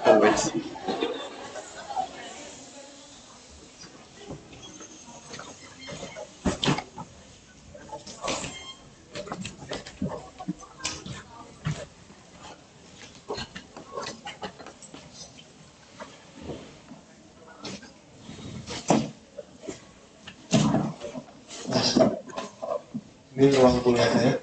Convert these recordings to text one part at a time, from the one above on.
Always. Ini ruang kuliah saya.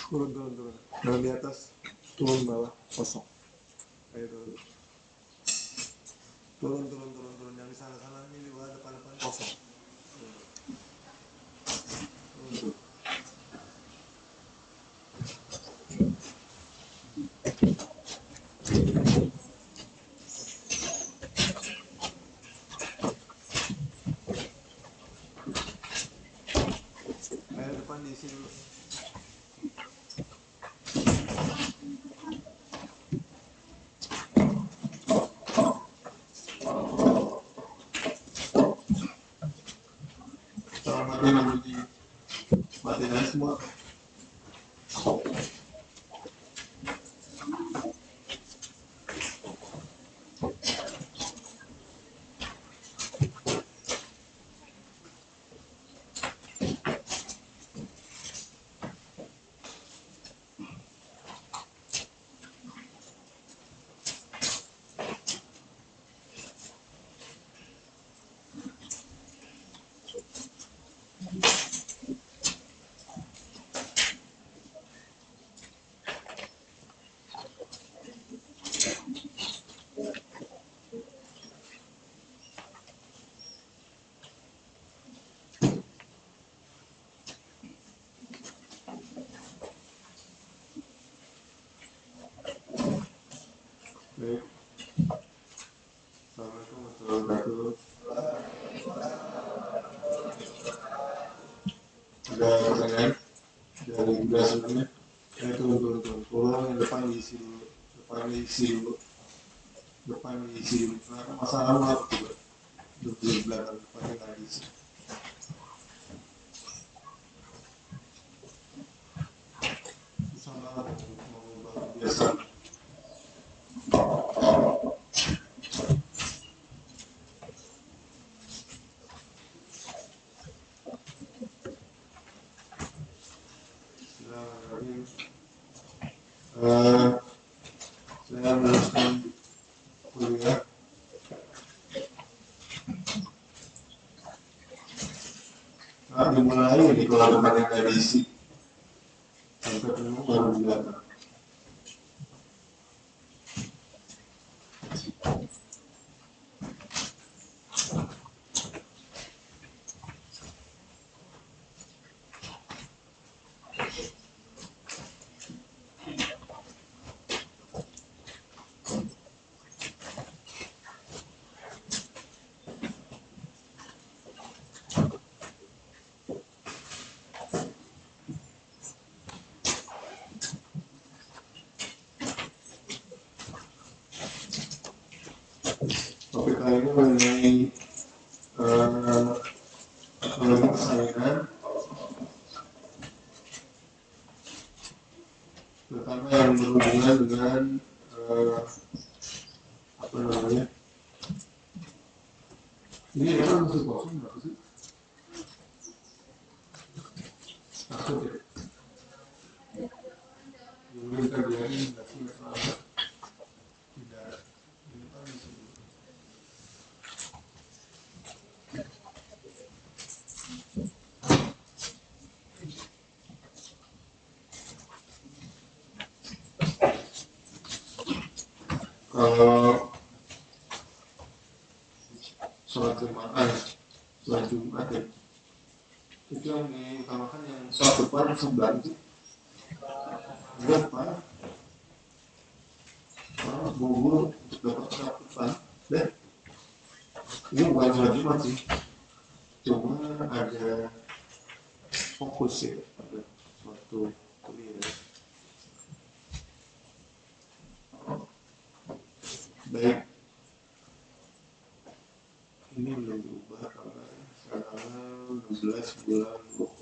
Turun di atas, turun bawah, kosong. Ayo turun yang di sana ini di bawah, depan kosong. Turun. Ayo depan diisi dulu. Matiin aja semua. Baik. Assalamualaikum warahmatullahi wabarakatuh. Ada pertanyaan dari Bunda sebelumnya? Turun. Tolong yang depan diisi dulu. Depan diisi dulu. Kenapa masalah apa coba? Di belakang depannya nggak diisi. Susah banget mau mengubah kebiasaan. Saya meneruskan kuliah. Dimulai di kalau tempatnya nggak diisi sampai penuh baru dilakukan. Topik kali ini mengenai teknologi persaingan, terutama yang berhubungan dengan apa namanya? Ini kan masih kosong nggak sih? Takut ya? Mungkin terjadi nggak sih masalah? Tidak. Ini kan bisa. Kalau sholat Jumat ya, itu yang diutamakan yang sholat depan sebelah itu depan orang buru-buru untuk dapat sholat depan deh. Ini bukan sholat Jumat sih, cuma ada fokus ya pada suatu kuliah. Baik, ini belum diubah karena sekarang 16 bulan 20.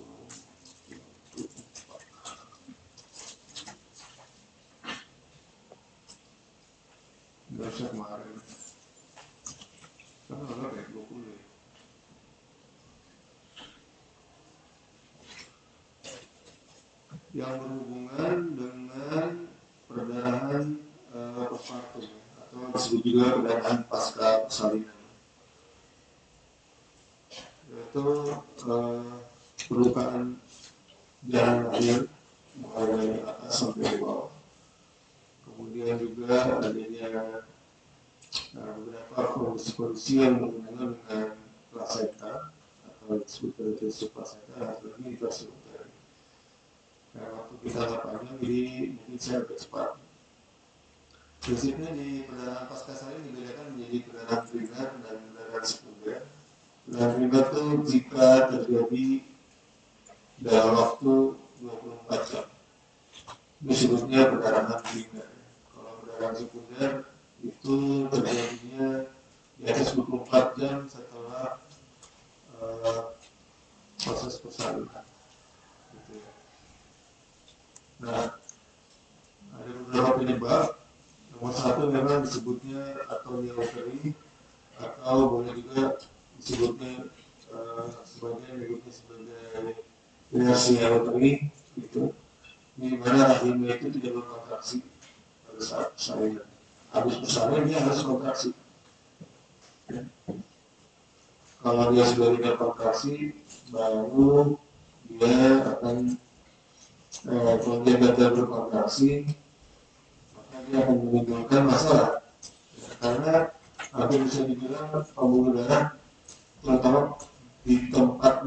Biasa kemarin kan ada kayak 20 ya. Yang berhubungan dengan perdarahan postpartum atau disebut juga perdarahan pasca persalinan, yaitu perlukaan jalan lahir mulai dari atas sampai bawah. Kemudian juga adanya beberapa kondisi-kondisi yang berhubungan dengan plasenta atau disebut dari plasenta atau ini tersebut. Nah, waktu kita nggak panjang, jadi mungkin saya agak cepat. Prinsipnya di perdarahan pasca salin dibedakan menjadi perdarahan primer dan perdarahan sekunder. Perdarahan primer itu jika terjadi dalam waktu 24 jam. Ini disebutnya perdarahan primer. Kalau perdarahan sekunder itu terjadinya di atas 24 jam setelah proses persalinan. Gitu ya. Nah, ada beberapa penyebab. Nomor satu memang disebutnya atomioteri atau boleh juga disebutnya sebagai inersioteri gitu. Di mana rahimnya itu tidak berkontraksi pada saat persalinan. Habis persalinan dia harus kontraksi. Kalau dia sudah tidak kontraksi, baru dia akan kalau dia gagal berkontraksi, dia akan menimbulkan masalah karena hampir bisa dibilang pembuluh darah terutama di tempat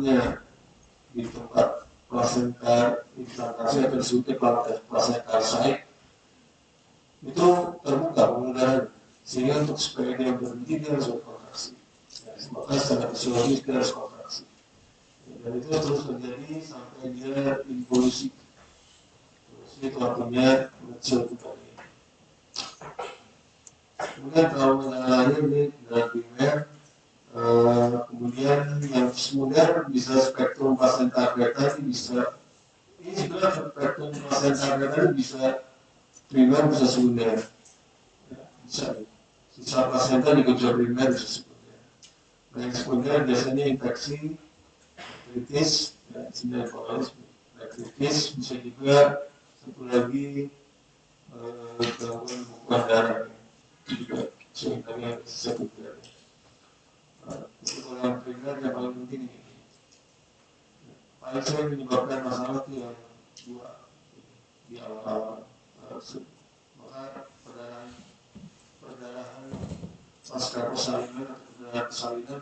plasenta implantasi atau disebutnya plasenta site itu terbuka pembuluh darah. Sehingga untuk supaya dia berhenti dia harus berkontraksi. Ya, maka secara fisiologis dia harus kontraksi. Dan itu terus terjadi sampai dia involusi. Itu artinya mengecil kembali. Kemudian kalau lahir di darah primer, kemudian yang sekunder bisa spektrum pasenta tadi bisa, ini sebenarnya spektrum pasenta tadi bisa primer bisa sekunder, ya, bisa. Sisa pasenta juga bisa primer bisa sekunder. Nah, yang sekunder biasanya infeksi kritis, ya, kritis bisa juga satu lagi gangguan bukaan darah juga sebenarnya sekunder. Itu kalau yang primer yang paling penting ini. Paling sering menyebabkan masalah itu yang dua di awal-awal. Maka perdarahan pasca persalinan atau perdarahan persalinan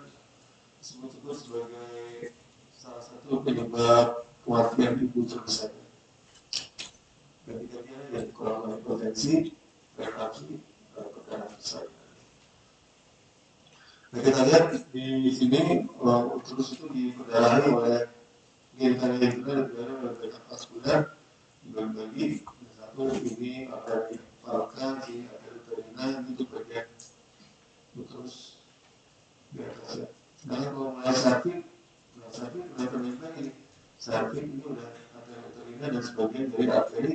disebut sebagai salah satu penyebab kematian ibu terbesar. Ketika dia jadi korban hipertensi, preeklamsi, perdarahan persalinan. Nah, kita lihat di sini uterus itu diperdarahi oleh genitalian oleh beta vaskular dibagi-bagi. Satu ini ada di falca, ini ada di uterina, itu bagian uterus di atasnya. Sedangkan kalau mulai sakit mulai terlibat ini sakit ini udah arteri uterina dan sebagian dari arteri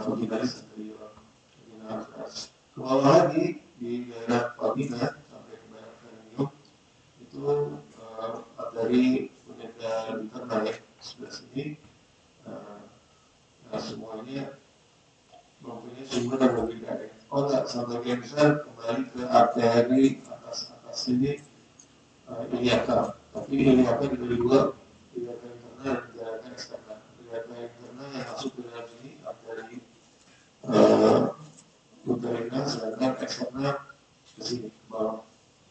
vaginalis anterior, vagina atas. Ke bawah lagi di daerah vagina sampai ke daerah perineum itu arteri penenda internal ya sebelah sini. Nah, semuanya mempunyai sumber yang berbeda ya. Oh enggak, sebagian besar kembali ke arteri atas ini iliaka. Tapi iliaka dibagi dua, iliaka internal dan iliaka eksternal. Iliaka internal yang masuk ke dalam sini arteri uterina, sedangkan eksternal ke sini ke bawah.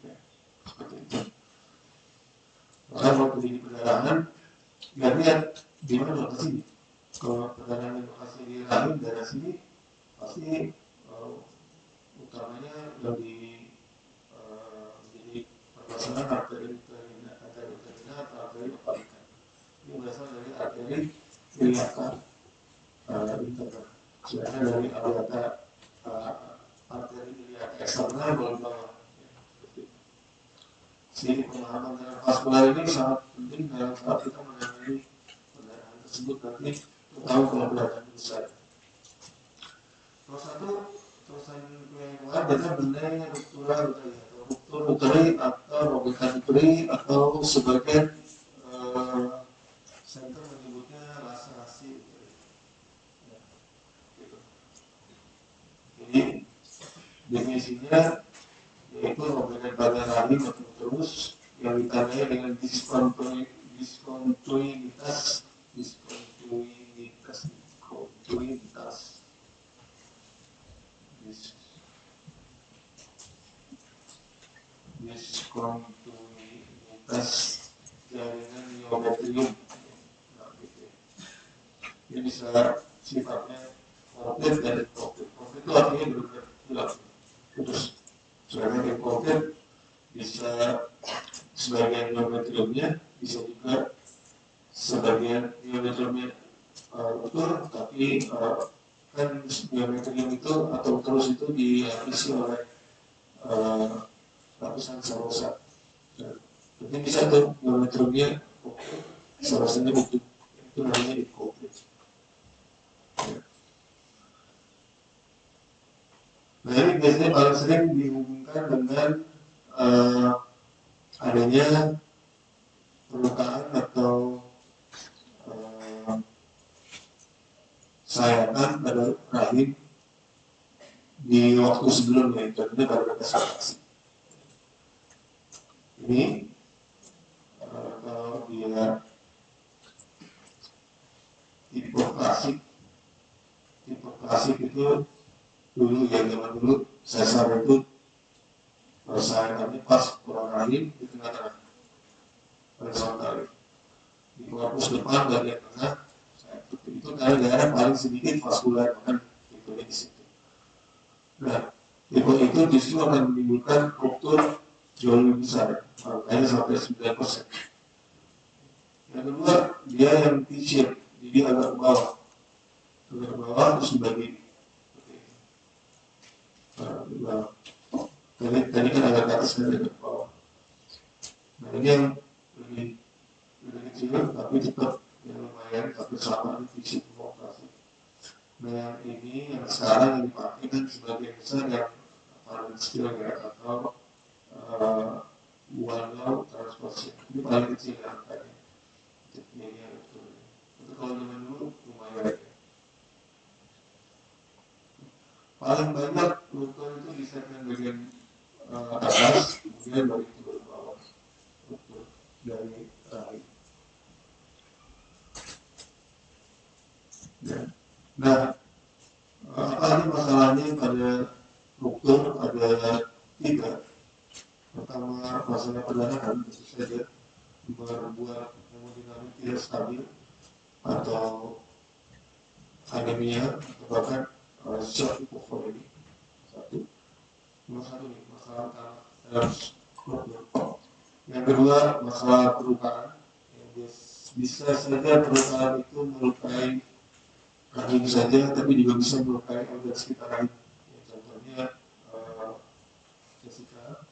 Ya, seperti itu. Maka kalau terjadi perdarahan, lihat di mana lokasi. Kalau perdarahan lokasi di rahim daerah sini pasti utamanya lebih menjadi permasalahan arteri uterina atau arteri kepalikan. Ini berasal dari arteri iliaka internal. Sedangkan dari aorta arteri iliaka eksternal baru bawah. Jadi pemahaman dengan vaskular ini sangat penting dalam saat kita menangani perdarahan tersebut nanti, terutama kalau perdarahan besar. Nomor satu, terusan yang keluar adalah benda ruptura uteri atau ruptur uteri atau robekan uteri atau sebagian center menyebutnya laserasi uteri. Ya, gitu. Jadi definisinya yaitu robekan pada rahim atau uterus yang ditandai dengan diskontinuitas jaringan miometrium. Nah, gitu. Ini bisa sifatnya komplit dan inkomplit. Komplit itu artinya benar-benar putus. Sedangkan inkomplit bisa sebagian miometriumnya, bisa juga sebagian miometriumnya utuh, tapi kan miometrium itu atau uterus itu diisi oleh lapisan selosa. Jadi bisa tuh miometriumnya selosanya utuh, itu namanya inkomplit. Nah, ini biasanya paling sering dihubungkan dengan adanya perlukaan atau sayatan pada rahim di waktu sebelumnya, contohnya pada menstruasi. Ini kalau dia tipe klasik itu dulu ya, zaman dulu sesar itu sayatannya pas kurang rahim di tengah-tengah horizontal di korpus depan bagian tengah itu daerah paling sedikit vaskular, kan itu di situ. Nah, Tipe itu justru akan menimbulkan ruptur jauh lebih besar, makanya sampai 9%. Yang kedua, dia yang T-shape, jadi agak ke bawah, terus dibagi. Tadi kan agak ke atas dan agak ke bawah. Nah ini yang lebih kecil, tapi tetap yang lumayan, tapi sama di fisik demokrasi. Nah yang ini yang sekarang yang dipakai kan sebagian besar yang paling kecil ya, atau walau transportasi ini paling kecil ya angkanya. Ini yang itu kalau zaman dulu lumayan ya. Paling banyak rute itu di segmen bagian atas, kemudian baru itu baru bawah rute dari rahim. Ya. Nah, apa ini masalahnya pada ruptur ada 3. Pertama, masalah perdarahan tentu saja membuat hemodinamik tidak stabil atau anemia atau bahkan shock hypovolemia. Nomor satu nih masalah utama dalam ruptur. Yang kedua, masalah pelukaan. Bisa saja pelukaan itu melukai rahim saja, tapi juga bisa melukai organ sekitar rahim. Ya, contohnya Jessica,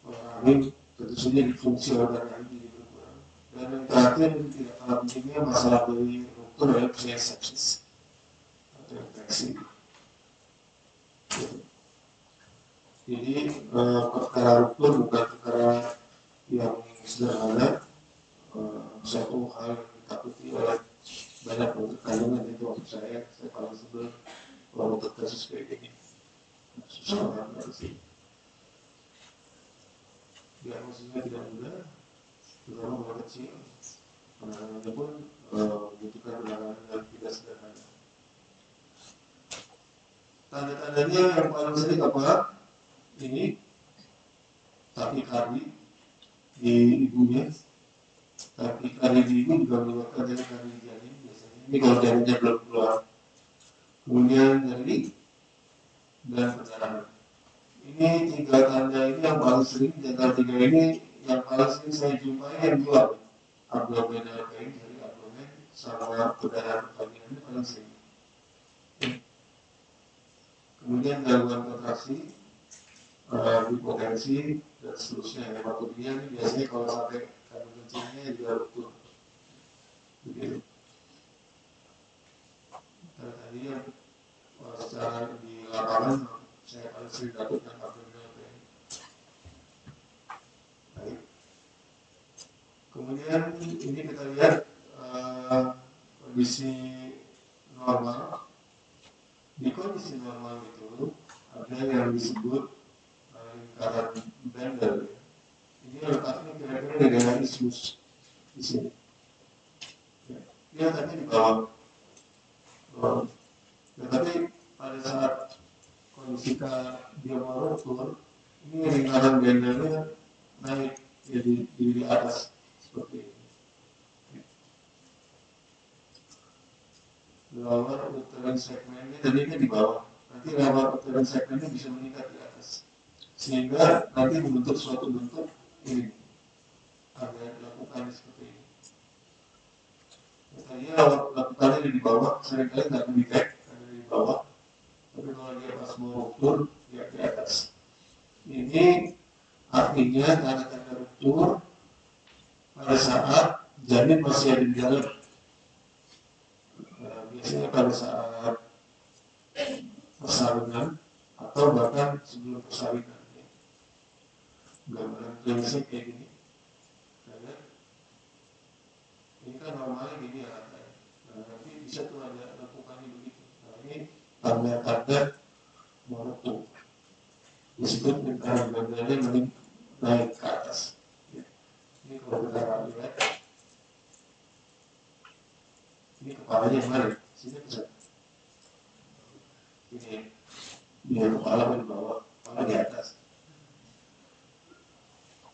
rahim tentu saja fungsi organ rahim jadi berkurang. Dan yang terakhir yang tidak kalah pentingnya masalah dari ruptur adalah sepsis atau infeksi. Jadi perkara ruptur bukan perkara yang sederhana. Satu hal yang ditakuti oleh banyak dokter kandungan itu waktu saya paling sebel kalau dokter kasus kayak gini susah banget sih. Diagnosisnya tidak mudah, terutama kalau kecil. Penanganannya pun membutuhkan penanganan yang tidak sederhana. Tanda-tandanya yang paling sering apa? Ini takikardi di ibunya. Takikardi di ibu juga menyebabkan takikardi di janin biasanya. Ini kalau janinnya belum keluar. Kemudian nyeri dan perdarahan. Ini 3 tanda ini yang paling sering, di antara 3 ini yang paling sering saya jumpai yang keluar. Abdominal pain dari abdomen sama perdarahan vagina ini paling sering. Kemudian gangguan kontraksi, hipotensi dan seterusnya. Hematuria ini biasanya kalau sampai kandung kencingnya juga ruptur. Begitu. Tadi yang secara di lapangan saya paling sering dapatkan abdominal pain. Baik. Kemudian ini kita lihat kondisi normal. Di kondisi normal itu ada yang disebut lingkaran Bendel. Ini letaknya kira-kira di daerah ismus di sini. Dia letaknya di bawah. Tetapi pada saat kondisi dia mau ruptur, ini lingkaran Bendelnya naik jadi di atas seperti ini. Lower uterine segmennya tadinya di bawah, nanti lower uterine segmennya bisa meningkat di atas, sehingga nanti membentuk suatu bentuk ini, ada lakukan seperti ini. Tadinya lakukannya di bawah, seringkali nggak mendetek ada di bawah, tapi kalau dia pas mau ruptur dia di atas. Ini artinya tanda-tanda ruptur pada saat janin masih ada di dalam. Biasanya pada saat persalinan atau bahkan sebelum persalinan. Gambaran klinisnya kayak gini. Karena ini kan normalnya gini ya. Nah, nanti bisa tuh ada lekukannya begitu. Nah, ini tanda-tanda mau ruptur. Disebut lingkaran Bendelnya naik ke atas. Ini kalau kita lihat, ini kepalanya yang mana? Sini bisa. Ini kepala di bawah, kepala di atas.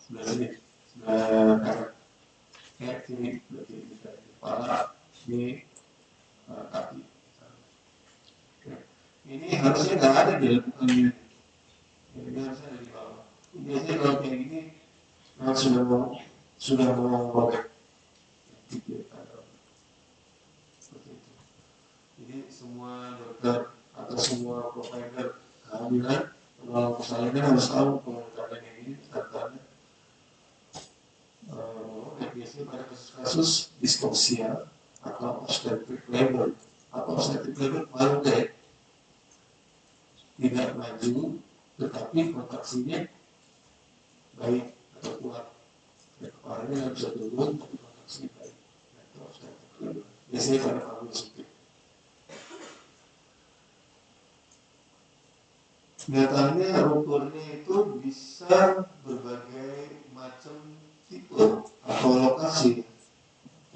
Sebelah sini, sebelah kanan. Sini, berarti kepala, ini kaki. Ini harusnya nggak ada di lakukan ini. Ini harusnya ada di bawah. Biasanya kalau kayak gini sudah mau robek. Seperti itu. Jadi semua dokter atau semua provider kehamilan kalau persalinan harus tahu pengetahuan ini tentang biasanya pada kasus dispoksia atau obstetric labor atau obstetric labor baru deh tidak maju tetapi kontraksinya baik atau kuat kepalanya nggak bisa turun tapi kontraksinya baik itu obstetric labor biasanya pada paru sempit. Nyatanya rupturnya itu bisa berbagai macam tipe atau lokasi.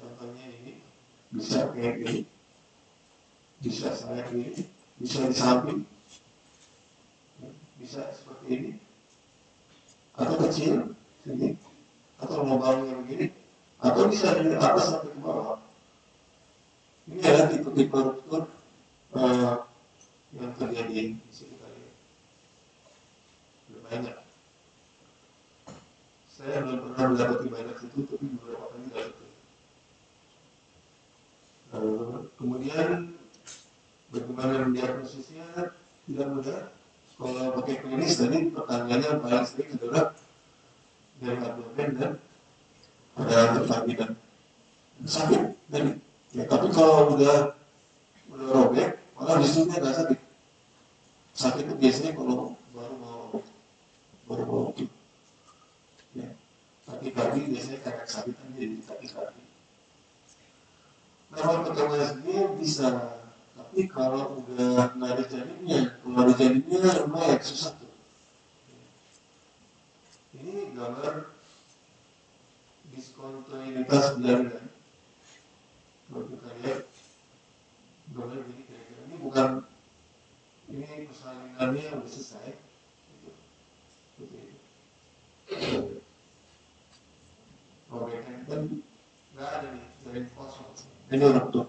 Contohnya ini bisa kayak gini, bisa saya gini, bisa di samping, bisa seperti ini, atau kecil, sini, atau lubangnya begini, atau bisa dari atas sampai ke bawah. Ini adalah tipe-tipe ruptur yang terjadi di sekitar ini. Banyak. Saya belum pernah mendapati banyak itu, tapi beberapa kali dapat. Kemudian bagaimana mendiagnosisnya tidak mudah. Kalau pakai klinis tadi pertanyaannya paling sering adalah dari abdomen dan pada tempat dan sakit. Dan ya, tapi kalau udah robek, malah justru dia nggak sakit. Sakit itu biasanya kalau baru mau ya, kaki-kaki biasanya karena kesakitan jadi kaki-kaki. Kalau ketemu SD bisa, tapi kalau udah nggak ada janinnya lumayan susah tuh. Ini gambar diskontinuitas jaringan. Kalau kita lihat gambar ini kira-kira ini bukan ini persalinannya udah selesai. Seperti itu. Robekan kan nggak ada nih jaring kosong. Ini ruptur.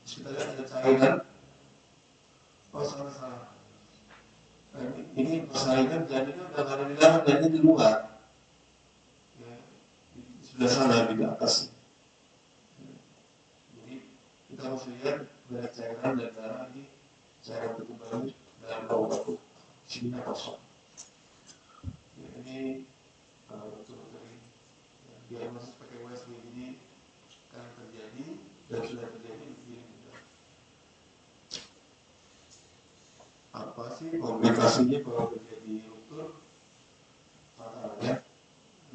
Kita lihat ada cairan. Oh salah. Ini persalinan janinnya udah nggak ada di dalam, janinnya di luar. Ya, di sebelah sana di atas. Jadi kita harus lihat ada cairan dan darah di cairan berkembang dalam bau batuk. Sininya kosong. Ya, ini betul-betul diagnosis pakai USG ini akan terjadi dan sudah terjadi begini. Apa sih komplikasinya kalau terjadi ruptur? Fatalnya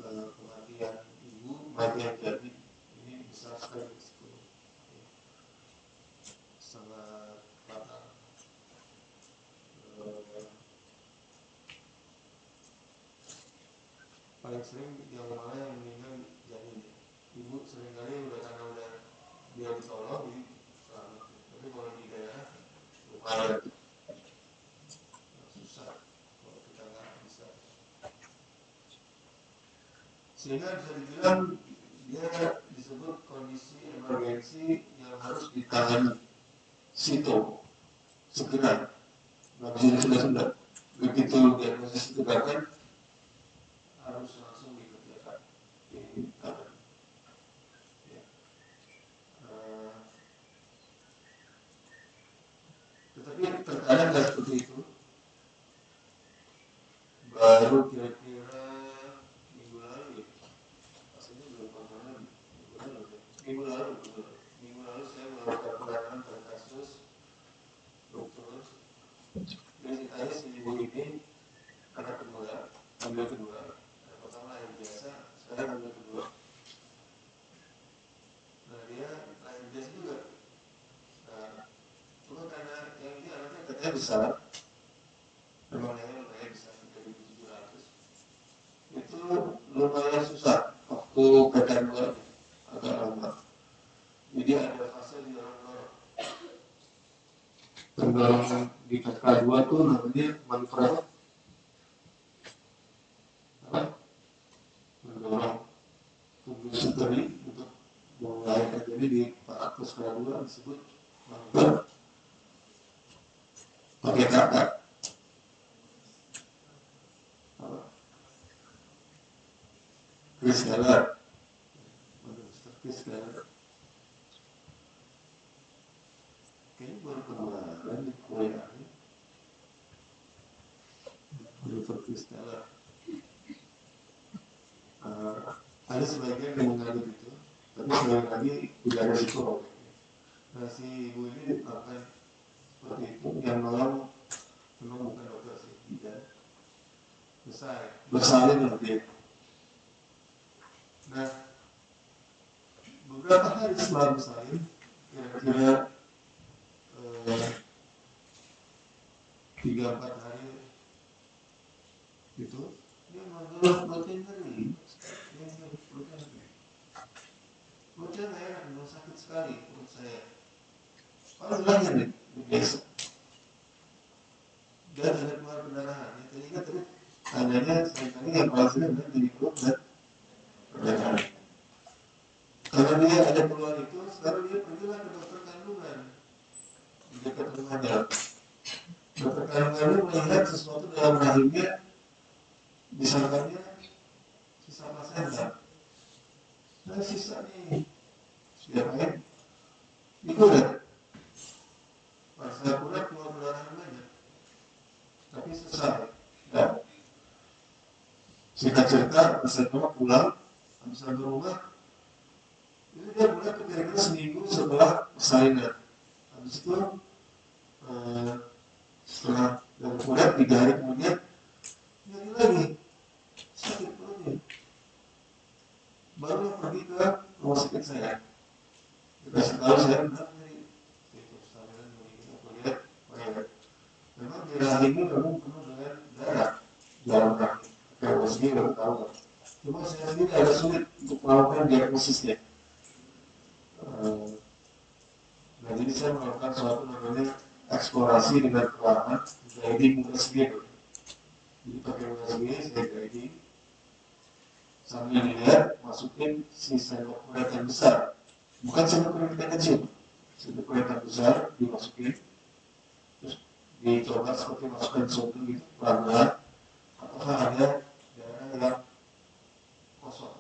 kematian ibu, kematian jadi ini besar sekali risiko, sangat fatal. Paling sering yang mana yang meninggal janin. Ibu seringkali karena udah dia ditolong jadi selamat. Tapi kalau di daerah lumayan susah kalau kita nggak bisa. Sehingga bisa dibilang dia disebut kondisi emergensi yang harus ditangani situ segera, nggak bisa ditunda-tunda. Begitu diagnosis itu datang harus langsung dikerjakan. Ya. Tetapi terkadang nggak seperti itu. Baru kira-kira minggu lalu, pastinya belum pernah minggu lalu saya melakukan penanganan pada kasus dokter. Ceritanya si ibu ini anak kedua, hamil kedua. Yang pertama yang biasa, sekarang hamil kedua. Nah dia lahir biasa juga. Nah, cuma karena yang ini anaknya katanya besar, memang lahir besar 3.700. Itu lumayan susah waktu PK2 agak lama. Jadi ada fase terdorong di PK2 tuh namanya manfred. Mendorong tubuh suteri untuk melahirkan, jadi di PK2 disebut manfred. pakai kata Chris Keller, Chris Keller, kayaknya baru kemarin di Korea ini, Oliver Chris Keller. Ada sebagian yang menganggap itu, tapi sekali lagi tidak ada psikolog. Nah, si ibu ini akan seperti itu, yang nolong bukan dokter sih, tidak bersalin seperti itu. Nah, beberapa hari setelah bersalin, kira-kira 3-4 hari itu, dia mengeluh bagian nyeri. Perutnya nggak enak, sakit sekali perut saya. Kalau bilangnya nih, biasa. Dan ada keluar pendarahan. Tadinya tadi tandanya seringkali yang palsunya adalah jadi perut dan pendarahan. Karena dia ada keluar itu, sekarang dia pergilah ke dokter kandungan di dekat rumahnya. Dokter kandungannya melihat sesuatu dalam rahimnya, disangkanya sisa plasenta. Nah, sisa nih, diapain? Dikuret. Pas saya kuret keluar pendarahan banyak, tapi sesat. Dan singkat cerita, saya pulang, habis sampai rumah, itu dia mulai kira-kira seminggu setelah persalinan. Habis itu setelah dari kuret 3 hari kemudian nyari lagi sakit perutnya. Baru pergi ke rumah sakit saya. Dikasih tahu saya benar nyari itu persalinan begini. Aku lihat, memang di rahimnya memang penuh dengan darah dalam rahim. Kalau sendiri baru tahu. Cuma saya sendiri agak sulit untuk melakukan diagnosisnya. Nah, jadi saya melakukan suatu namanya eksplorasi dengan perlahan, guiding USB. Jadi pakai USB saya guiding sambil dilihat masukin si sendok kuret yang besar, bukan sendok kuret yang kecil, sendok kuret yang besar dimasukin, terus dicoba seperti masukkan soda gitu pelan-pelan, apakah ada daerah yang kosong,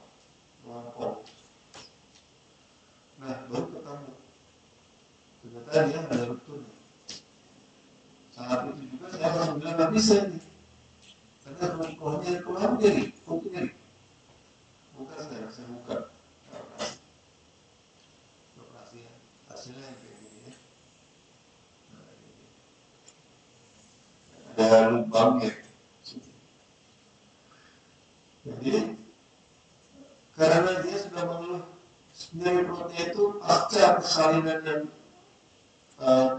melampau. Nah, baru ketemu. Ternyata dia ada rupturnya. Saat itu juga saya langsung bilang nggak bisa ini, karena rohnya keluar nyeri, untuk nyeri. Buka saya buka. Operasi ya. Hasilnya yang kayak gini ya. Nah, ini. Ada lubangnya. Jadi karena dia sudah mengeluh nyeri perutnya itu pasca persalinan yang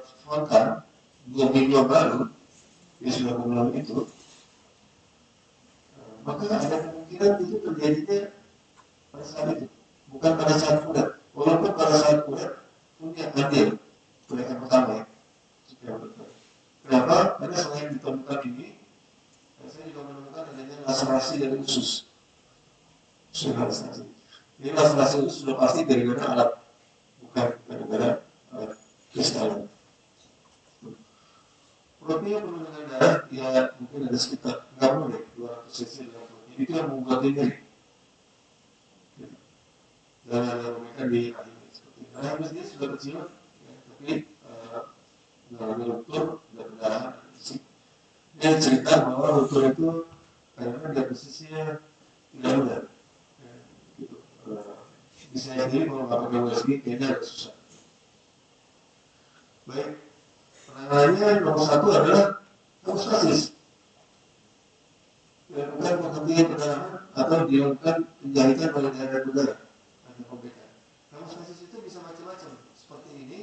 spontan 2 minggu baru dia sudah mengeluh itu, maka ada kemungkinan itu terjadinya pada saat itu, bukan pada saat kuret. Walaupun pada saat kuret punya andil kuret yang pertama ya. Kenapa? Karena selain ditemukan ini, saya juga menemukan adanya laserasi dari usus. Ini laserasi usus sudah pasti gara-gara alat, bukan gara-gara kristal. Perutnya penuh dengan darah, ya mungkin ada sekitar nggak penuh deh 200 cc dalam perutnya. Itu yang membuat dia nyeri. Dan ada mereka di rahimnya seperti itu. Rahimnya dia sudah kecil, ya, tapi mengalami ruptur dan pendarahan. Dia cerita bahwa ruptur itu karena diagnosisnya tidak mudah. Ya, gitu. Bisa sendiri kalau nggak pakai USB kayaknya agak susah. Baik, penanganannya nomor 1 adalah hemostasis. Dilakukan penghentian pendarahan atau dilakukan penjahitan pada daerah udara atau pembekan. Hemostasis itu bisa macam-macam. Seperti ini,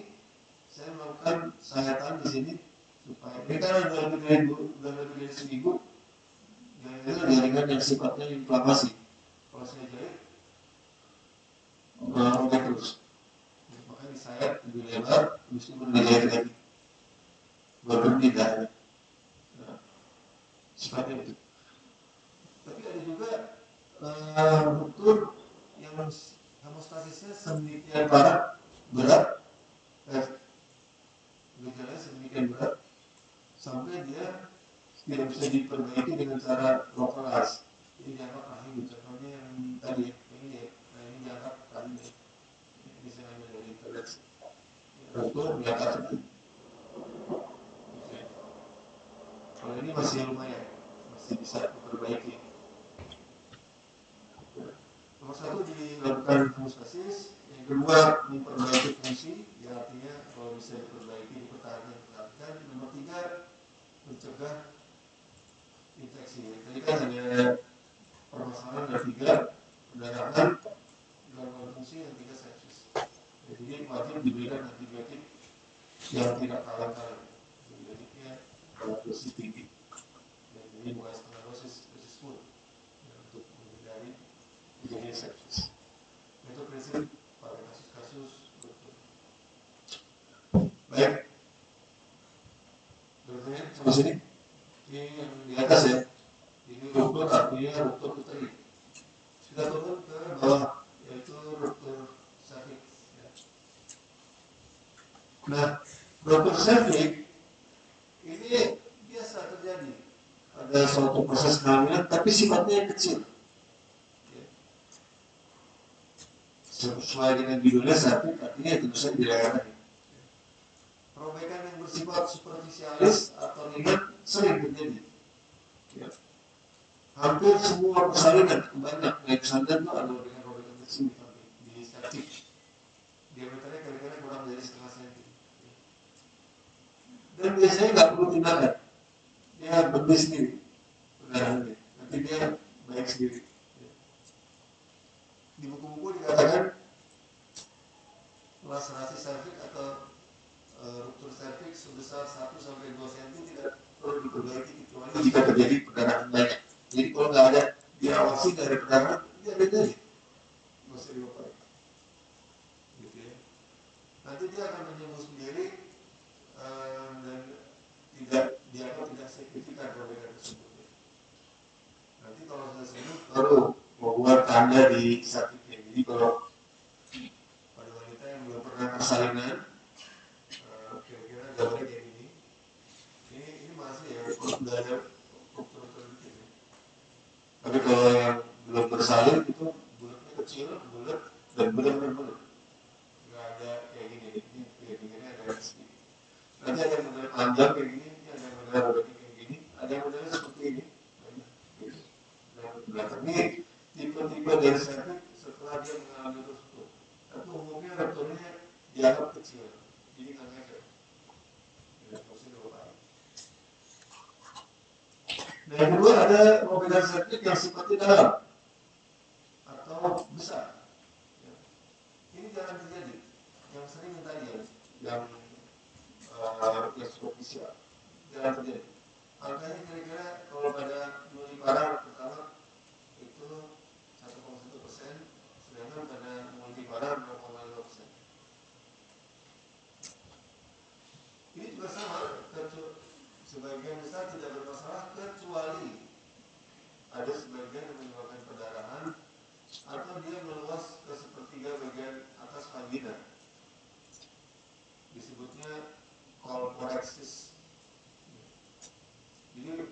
saya melakukan sayatan di sini supaya ini kan udah lebih dari seminggu. Dan itu jaringan yang sifatnya inflamasi. Kalau saya jahit, robek terus. Maka disayat lebih lebar, habis itu dijahit lagi. Berhenti darahnya. Nah, sifatnya itu. Tapi ada juga ruptur yang hemostasisnya sedemikian berat, gejalanya sedemikian berat sampai dia tidak bisa diperbaiki dengan cara lokalize. Jadi dianggap ini contohnya yang tadi ini ya, nah ini dianggap tadi nih, ini saya ambil dari internet. Rukun dianggap tadi. Kalau ini masih lumayan, masih bisa diperbaiki. Nomor satu dilakukan hemostasis, yang kedua memperbaiki fungsi, ya artinya kalau bisa diperbaiki dipertahankan. Nomor tiga mencegah infeksi. Tadi kan ada permasalahan ada tiga, perdarahan, gangguan fungsi, dan tiga sepsis. Jadi wajib diberikan antibiotik yang tidak kalah-kalah. Antibiotiknya dosis tinggi. Jadi bukan setengah dosis full untuk menghindari terjadinya sepsis. Itu prinsip pada kasus-kasus dokter. Baik, dokternya sama sini. Ini yang di atas ya. Ini dokter artinya dokter uteri. Sudah turun ke bawah, yaitu dokter Safik. Ya. Nah, dokter Safik ini biasa terjadi ada suatu proses kehamilan, tapi sifatnya yang kecil. Sesuai dengan judulnya Safik, artinya tentu saja dilayani. Perobekan yang bersifat superficialis atau ringan sering terjadi. Ya. Hampir semua persalinan banyak baik sandar itu ada dengan robekan kecil di Safik. Diameternya kira-kira kurang dari setengah senti. Dan biasanya nggak perlu tindakan, dia berhenti sendiri, perdarahannya. Nanti dia baik sendiri. Di buku-buku dikatakan laserasi serviks atau ruptur serviks sebesar 1-2 cm tidak perlu diperbaiki kecuali jika terjadi perdarahan banyak. Jadi kalau nggak ada diawasi dari perdarahan, dia ada aja, nggak usah dioper. Gitu ya. Nanti dia akan menyembuh sendiri dan dianggap tidak signifikan perbedaan tersebut. Nanti kalau sudah sembuh baru membuat tanda di sakitnya. Jadi kalau pada wanita yang belum pernah persalinan, kira-kira gambarnya kayak gini. Ini masih ya belajar dokter dikit. Tapi kalau yang belum bersalin itu bulatnya kecil, bulat dan benar-benar bulat. Nggak ada kayak gini. Ini ada sedikit. Nanti ada yang model panjang kayak gini, ada yang model robek kayak gini, ada yang modelnya seperti ini. Belakang ini tipe-tipe dari Safik setelah dia mengalami ruptur. Tapi umumnya rupturnya dianggap kecil, jadi nggak ngefek. Nah yang kedua ada robekan Safik yang sifatnya dalam atau besar. Ini jarang terjadi. Yang sering yang tadi yang superficial jarang terjadi. Angkanya kira-kira kalau pada nulliparan pertama itu 1,1%, sedangkan pada multiparan 0,5%. Ini juga sama, sebagian besar tidak bermasalah kecuali ada sebagian yang menyebabkan perdarahan atau dia meluas ke sepertiga bagian atas vagina. Disebutnya colporexis. Jadi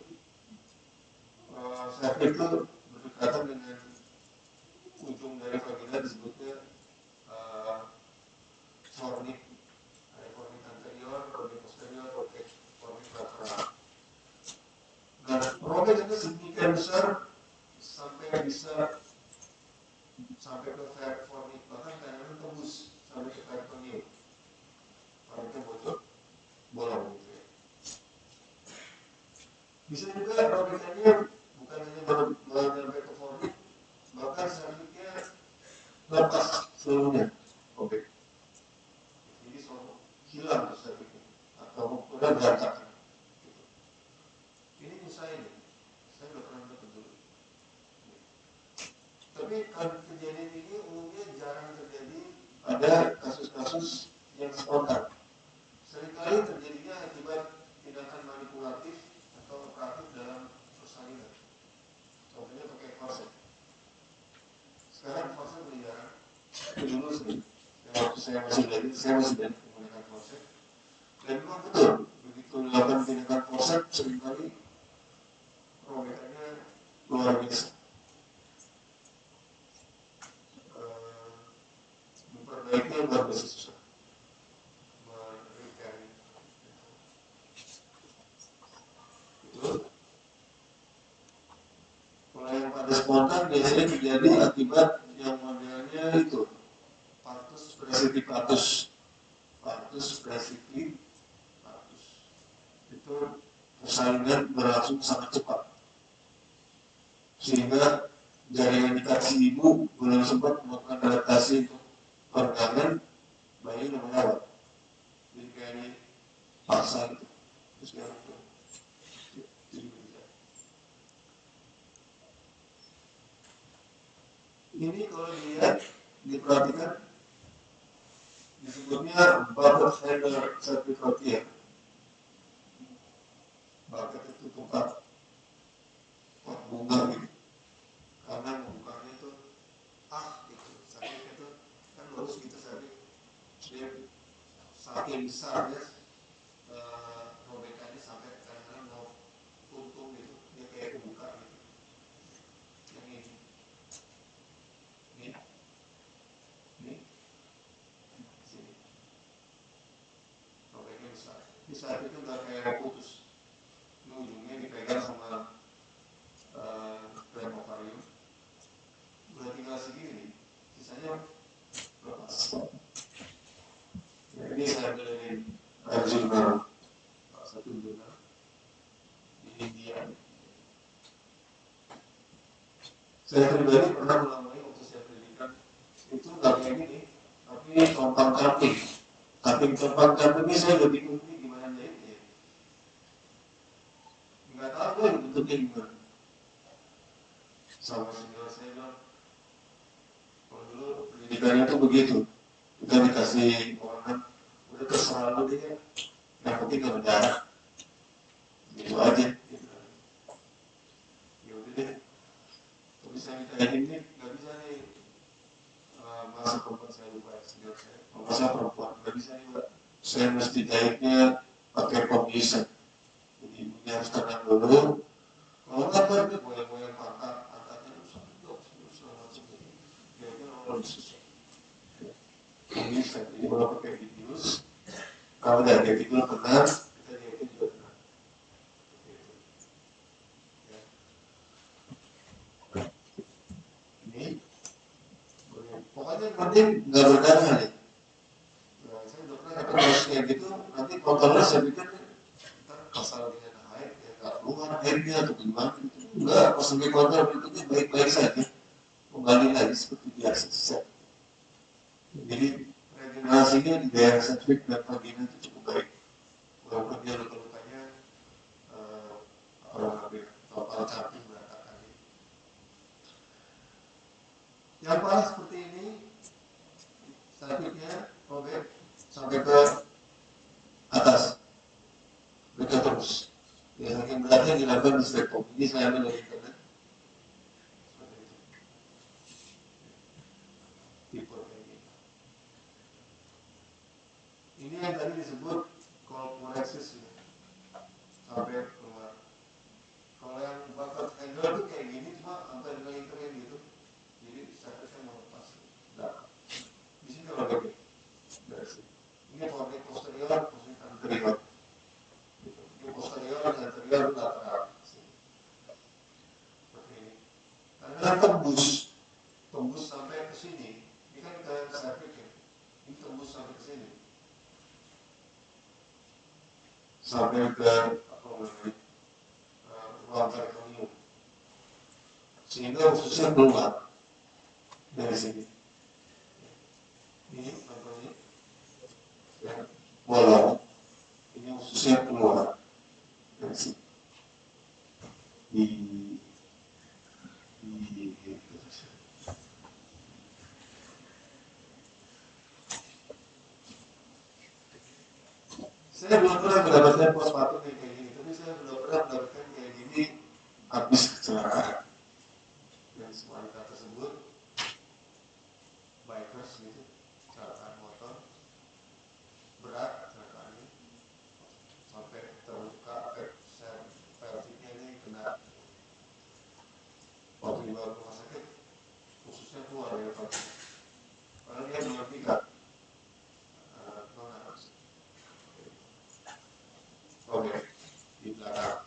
Safik itu berdekatan dengan ujung dari vagina disebutnya fornix. Ada fornix anterior, fornix posterior, fornix lateral. Nah, robek itu sedemikian besar sampai bisa sampai ke fornix, bahkan kadang-kadang tembus sampai ke peritoneum. Fornixnya bocor, bolong gitu ya. Bisa juga robekannya bukan hanya sampai ke fornix, bahkan Safiknya lepas seluruhnya robek. Jadi hilang Safiknya atau udah berantakan. Ini nyusahin, saya udah pernah dapat dulu. Tapi kejadian ini umumnya jarang terjadi pada kasus-kasus yang spontan. Seringkali terjadinya akibat tindakan manipulatif atau operatif dalam persalinan. Contohnya pakai korset. Sekarang korset lebih jarang. Tapi dulu sih, waktu saya masih belajar menggunakan korset. Dan memang betul, begitu dilakukan tindakan korset konsep seringkali robekannya luar biasa. Memperbaikinya luar biasa susah. Itu kalau yang pada spontan biasanya terjadi akibat yang modelnya itu partus precipitatus. Partus precipitatus itu persalinan berlangsung sangat cepat sehingga jaringan dikasih ibu belum sempat melakukan adaptasi untuk perdagangan, bayi udah melewat. Jadi kayak ini paksa gitu. Terus dia ini kalau dilihat diperhatikan disebutnya bucket header certificate. Bucket itu tempat pot bunga gitu. Karena membukanya itu gitu. Sakit itu kan lurus gitu sakit. Dia saking besar ya robekannya sampai kadang-kadang mau untung gitu. Dia kayak kebuka gitu. Yang ini sini. Robeknya besar. Di saat itu udah kayak putus. Ini ujungnya dipegang sama rem ovarium. Udah tinggal segini, sisanya lepas. Ya, ini saya beli jurnal, salah satu jurnal di India. Saya pribadi pernah melamai waktu saya pendidikan itu nggak kayak gini, tapi compang camping. Tapi compang camping ini saya lebih bingung gimana jahitnya. Nggak tahu gue bentuknya gimana. Sama senior saya bilang, kalau dulu pendidikannya itu begitu, kita dikasih orang udah terserah lu deh, yang penting gak berdarah, gitu aja. Gitu. Ya udah deh, tapi saya minta ini nggak bisa nih, masa perempuan saya lupa senior saya, masa perempuan nggak bisa nih Pak, saya mesti jahitnya pakai komisen, jadi ibunya harus tenang dulu, kalau nggak berarti goyang-goyang angkatnya terus segala macam, kira-kira orang susah. Komisen, jadi kalau pakai bidius, kalau udah kayak gitu tenang, kita jahitin juga tenang. Ini pokoknya penting nggak berdarah aja. Nah, saya dokter kata harus kayak gitu, nanti kontrolnya saya pikir ntar pasal dengan haid ya nggak keluar haidnya atau gimana gitu. Enggak, pas sampai kontrol berikutnya baik-baik saja, kembali lagi seperti biasa. Jadi regenerasinya di daerah sentrif dan vagina itu cukup baik. Walaupun dia luka-lukanya orang hampir total camping berantakan. Yang parah seperti ini, sakitnya robek sampai ke atas, mereka terus. Ya, saking beratnya dilakukan di stepom. Ini saya ambil dari internet. Seperti itu. Tipe kayak gini. Ini yang tadi disebut kolporexis ya. Sampai keluar. Kalau yang bucket handle itu kayak gini cuma sampai dengan internet gitu. Jadi sakitnya mau lepas. Nah, di sini robek. Dari sini. Ini robek posterior anterior. Ini posterior dan anterior lateral. Seperti ini. Karena tembus sampai ke sini. Ini kan ke cervix ya. Ini tembus sampai ke sini. Sampai ke ruang peritoneum. Sehingga ususnya keluar dari sini. Ini contohnya ya, bolong. Ini ususnya keluar dari sini. Saya belum pernah mendapatkan postpartum kayak gini, tapi saya belum pernah mendapatkan kayak gini habis kecelakaan. Dan wanita tersebut bikers gitu, kecelakaan motor berat kecelakaannya sampai terluka, saya keluar rumah sakit khususnya keluar dari vaksin. Padahal dia belum pikat. Oke, di belakang,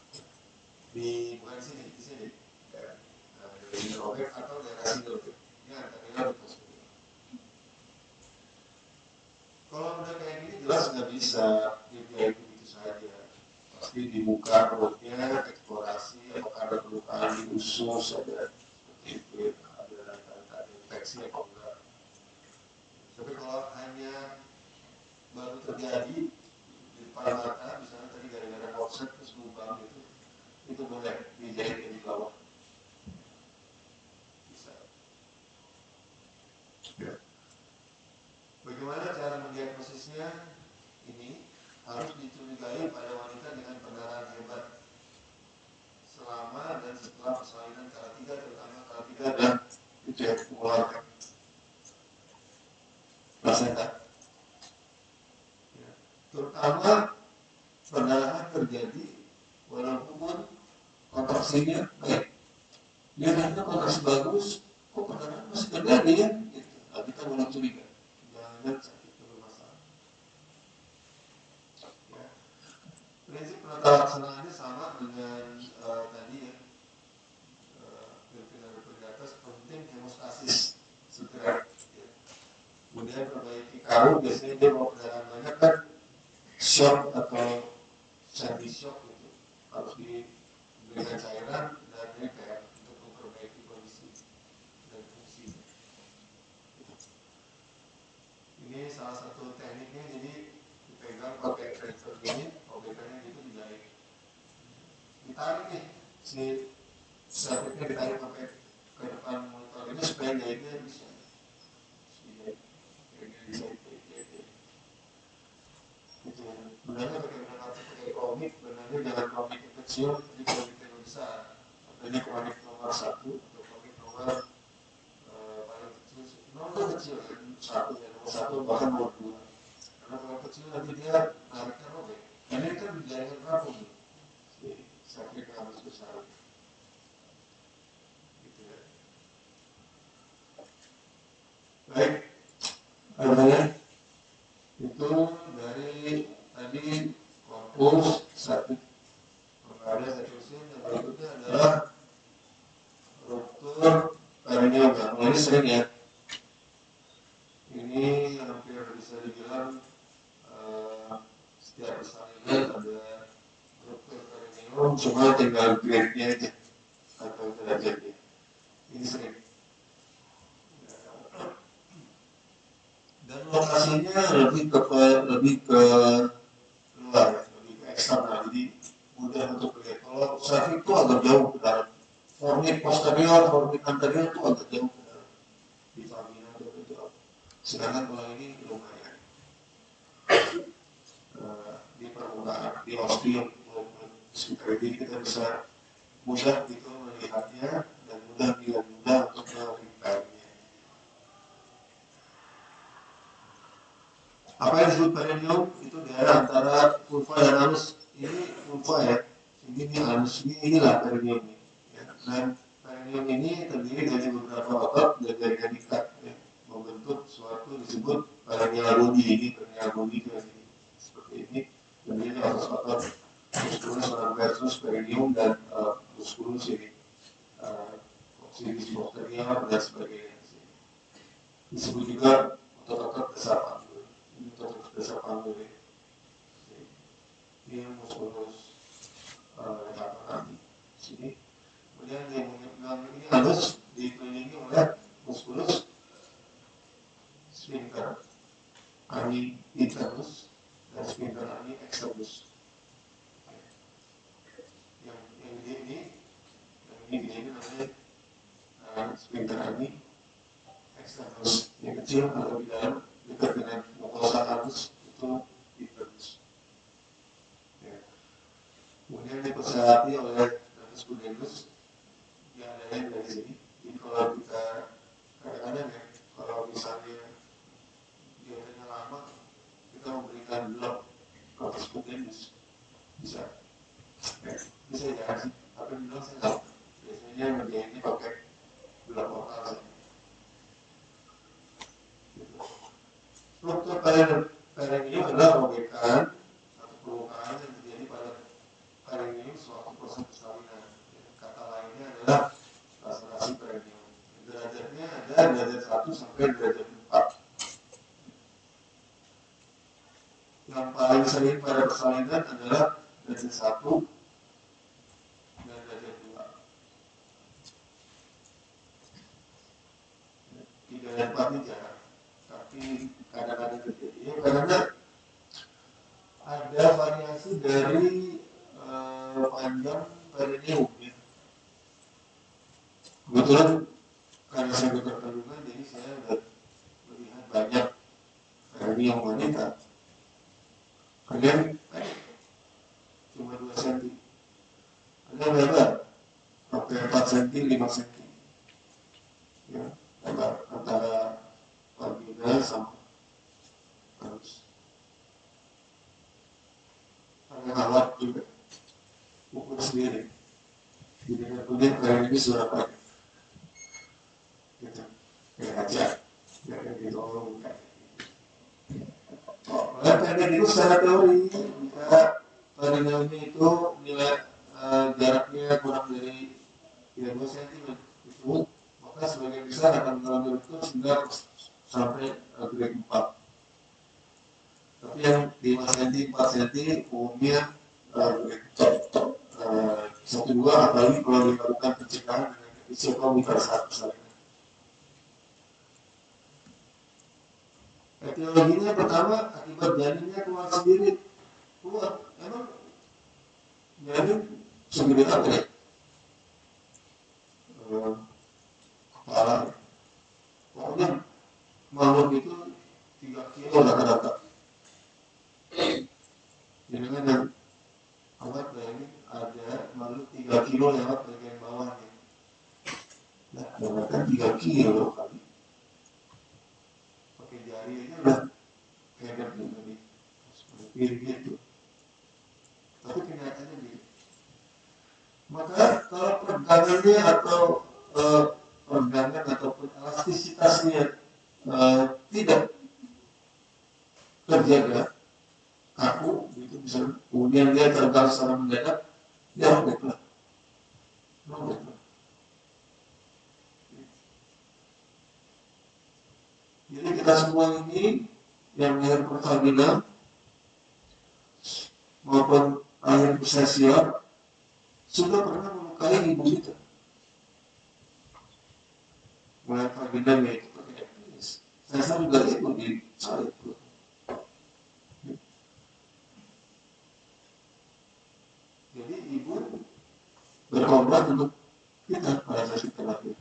di bukan di sini, dari robek atau daerah sini robek. Ini antaranya di pos. Kalau udah kayak gini jelas nggak bisa dibiarin begitu saja. Pasti dibuka perutnya, eksplorasi, apakah ada perlukaan di usus, ada seperti itu, ada infeksi apa enggak. Tapi kalau hanya baru terjadi di depan mata, misalnya tadi gara-gara korset terus lubang itu boleh dijahit di bawah. Bisa. Ya. Bagaimana cara mendiagnosisnya? Ini harus dicurigai pada wanita dengan perdarahan hebat selama dan setelah persalinan kala 3, terutama kala 3 dan itu ya mengeluarkan placenta. Ya. Terutama perdarahan terjadi walaupun kontraksinya baik. Dia nanti kontraksi bagus, kok perdarahan masih terjadi ya? Gitu. Nah, kita mulai curiga. Jangan sakit bermasalah. Ya. Prinsip penata laksanaannya sama dengan tadi ya. Filipina di atas penting hemostasis segera. Ya. Kemudian perbaiki karu, biasanya dia mau perdarahan banyak kan shock atau sandi shock gitu. Harus diberikan cairan dan repair untuk memperbaiki kondisi dan fungsi. Ini salah satu tekniknya, jadi dipegang pakai transfer gini, OBK-nya gitu dijahit. Ditarik nih, si sabuknya ditarik sampai ke depan monitor ini supaya jahitnya bisa. Bisa jahit. Gitu ya. Benarnya pakai komik, benarnya jangan komik yang kecil, tapi komik yang besar. Ini komik nomor 1 atau komik nomor paling kecil, nomor kecil kan 1 ya, nomor 1 bahkan nomor 2. Karena kalau kecil nanti dia nariknya robek. Ini kan jaringan terapung nih. Sakit harus besar. Gitu ya. Baik, adanya itu dari tadi korpus satu ada seterusnya. Yang berikutnya adalah ruptur perineum. Nah, ini sering ya. Ini hampir bisa dibilang setiap persalinan ada ruptur perineum, cuma tinggal grade-nya aja atau derajatnya. Ini sering. Dan lokasinya lebih ke luar, lebih ke eksternal, jadi mudah untuk melihat. Kalau cervix itu agak jauh ke dalam, fornix posterior, fornix anterior itu agak jauh ke dalam, di vagina itu agak jauh. Sedangkan kalau ini lumayan di permukaan, di ostium maupun sekitar, jadi kita bisa mudah gitu melihatnya dan mudah untuk melihatnya. Apa yang disebut perineum itu daerah antara vulva dan anus. Ini vulva ya, ini anus, inilah perineum ini. Ya. Dan perineum ini terdiri dari beberapa otot dan jaringan ikat ya, membentuk suatu disebut perineal body. Ini perineal body itu seperti ini, terdiri dari otot musculus versus perineum dan musculus ini, coccyx posterior dan sebagainya. Disebut juga otot-otot dasar panggul. Ini otot dasar panggul ya. Ini muskulus kaki sini. Kemudian yang ini harus dikelilingi oleh muskulus sphincter ani internus dan sphincter ani externus. Yang gede ini namanya sphincter ani externus. Yang kecil atau di dalam dekat dengan mukosa anus itu internus. Ya. Kemudian dipersehati oleh anus pudendus yang adanya dari sini. Jadi kalau kita kadang-kadang ya, kalau misalnya biasanya lama, kita memberikan blok anus pudendus bisa. Ya, bisa ya sih. Tapi blok saya tahu. Biasanya ngerjainnya pakai perineum adalah robekan atau perlukaan yang terjadi pada perineum suatu proses persalinan. Kata lainnya adalah laserasi perineum. Derajatnya ada derajat 1 sampai derajat 4. Yang paling sering pada persalinan adalah derajat 1 dan derajat 2. 3 dan 4 ini jarang, tapi kadang-kadang terjadi. Ya, karena ada variasi dari panjang perineum. Ya. Kebetulan karena saya dokter kandungan, jadi saya melihat banyak perineum wanita. Kalian cuma 2 cm, ada lebar sampai 4 cm, 5 cm. Ya, lebar antara vagina sama anus. Ada alat juga ukur sendiri. Jadi kemudian kalian ini sudah apa? Gitu, kayak aja, kayak gitu orang kayak. Oleh karena itu secara teori, jika perineumnya itu nilai jaraknya kurang dari 2 cm itu, maka sebagian besar akan mengalami ruptur hingga sampai grade 4. Tapi yang 5 cm, 4 cm umumnya grade 1-2, apalagi kalau dilakukan pencegahan dengan isotomi pada saat persalinan. Etiologinya pertama akibat janinnya keluar sendiri. Keluar, emang janin segede apa ya? Kepala. Pokoknya makhluk itu 3 kilo rata-rata. Jadi kan yang awat ini ada makhluk 3 kilo lewat bagian bawahnya. Nah, kan 3 kilo kali. Pakai jari aja udah hebat nih. Seperti gitu. Tapi kenyataannya gitu. Maka kalau pergangannya atau pergangan ataupun elastisitasnya tidak terjaga, kaku, gitu bisa, kemudian dia terbang secara mendadak, dia robeklah. Jadi kita semua ini yang lahir pervagina maupun lahir persesial sudah pernah melukai ibu kita. Mulai vagina itu pakai epinis. Saya juga itu di salib. Jadi ibu berkorban untuk kita pada saat kita lahir.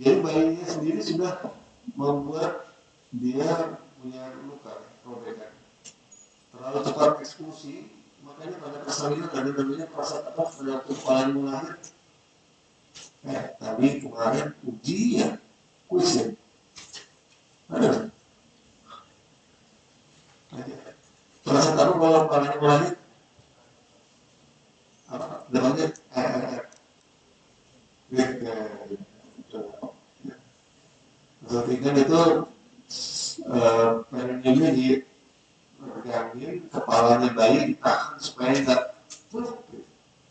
Jadi bayinya sendiri sudah membuat dia punya luka, robekan. Terlalu cepat eksklusi, makanya pada persalinan ada namanya proses apa pada kepala lahir. Tadi kemarin ujian, kuis ya. Ada. Proses apa kalau kepalanya lahir? Apa? Namanya Perhatikan itu perineumnya dipegangin, kepalanya bayi ditahan supaya nggak fluk.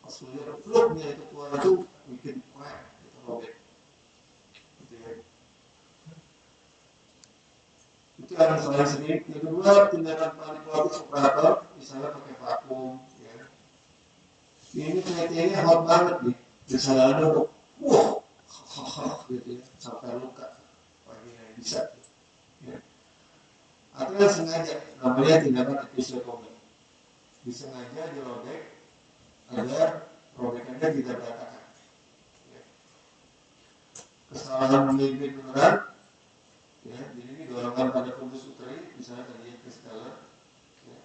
Pas melihat fluknya itu keluar itu bikin krek, itu robek. Gitu ya. Itu yang paling sering. Yang kedua, tindakan manipulatif operator, misalnya pakai vakum. Ya. Ini kayaknya hot banget nih. Misalnya ada, wow, gitu ya, sampai luka. Wah ini bisa. Ya. Atau yang sengaja, namanya tindakan episiotomi. Disengaja dirobek agar robekannya tidak berantakan. Ya. Kesalahan memimpin beneran, ya, jadi ini dorongan pada fundus uteri, misalnya tadi Kristeller, ya.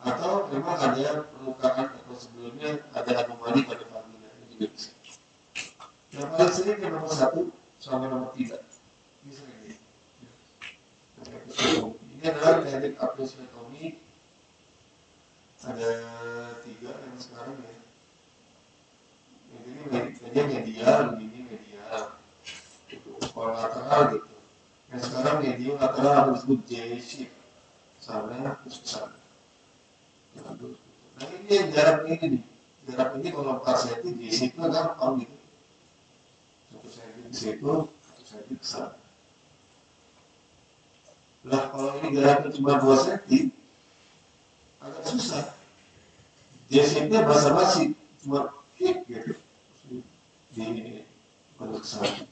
Atau memang ada perlukaan atau sebelumnya ada anomali pada vagina, ini juga bisa. Yang paling sering yang nomor 1 sama nomor 3. Ini sering ya. Ini adalah teknik episiotomi. Ada 3 yang sekarang ya. Jadi medial, ini medial. kolateral gitu. Yang sekarang medium lateral harus disebut J-shape, sana terus sana. Nah ini yang jarak ini nih, jarak ini kalau 4 cm J-shape itu gampang gitu. 1 cm ke situ, 1 cm ke sana. Nah kalau ini jaraknya cuma 2 cm, agak susah. J-shape-nya basa-basi, cuma kick gitu di untuk ke sana.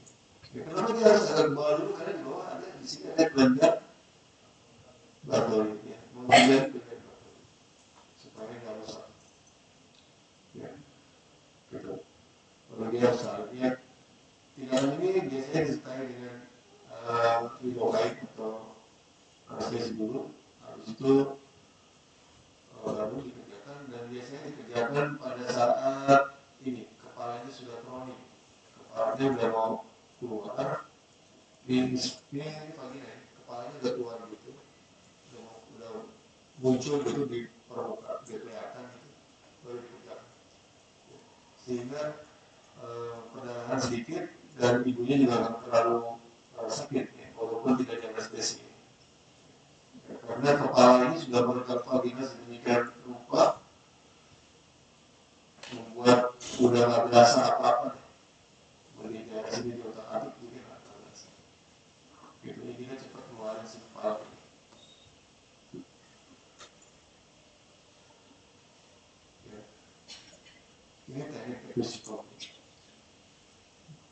Ya, kenapa dia harus agak ke bawah dulu? Karena di bawah ada di sini ada kelenjar batu ya, mengejar kelenjar batu supaya nggak rusak. Ya, gitu. Kalau dia seharusnya tindakan ini biasanya disertai dengan lidocaine atau anestesi dulu, habis itu baru dikerjakan dan biasanya dikerjakan pada saat ini kepalanya sudah kronik, kepalanya udah mau keluar. Ini vagina ya, kepalanya udah keluar gitu, udah muncul gitu di permukaan, dia kelihatan gitu, baru dikerjakan. Sehingga perdarahan sedikit dan ibunya juga akan terlalu sakit ya, walaupun tidak dianestesi. Ya, karena kepala ini sudah merekam vagina sedemikian rupa, membuat udah nggak berasa apa-apa. Bagi daerah sini di otak atik juga nggak berasa. Gitu, ini cepat keluarin si kepala. Ya. Ini teknik psikologi.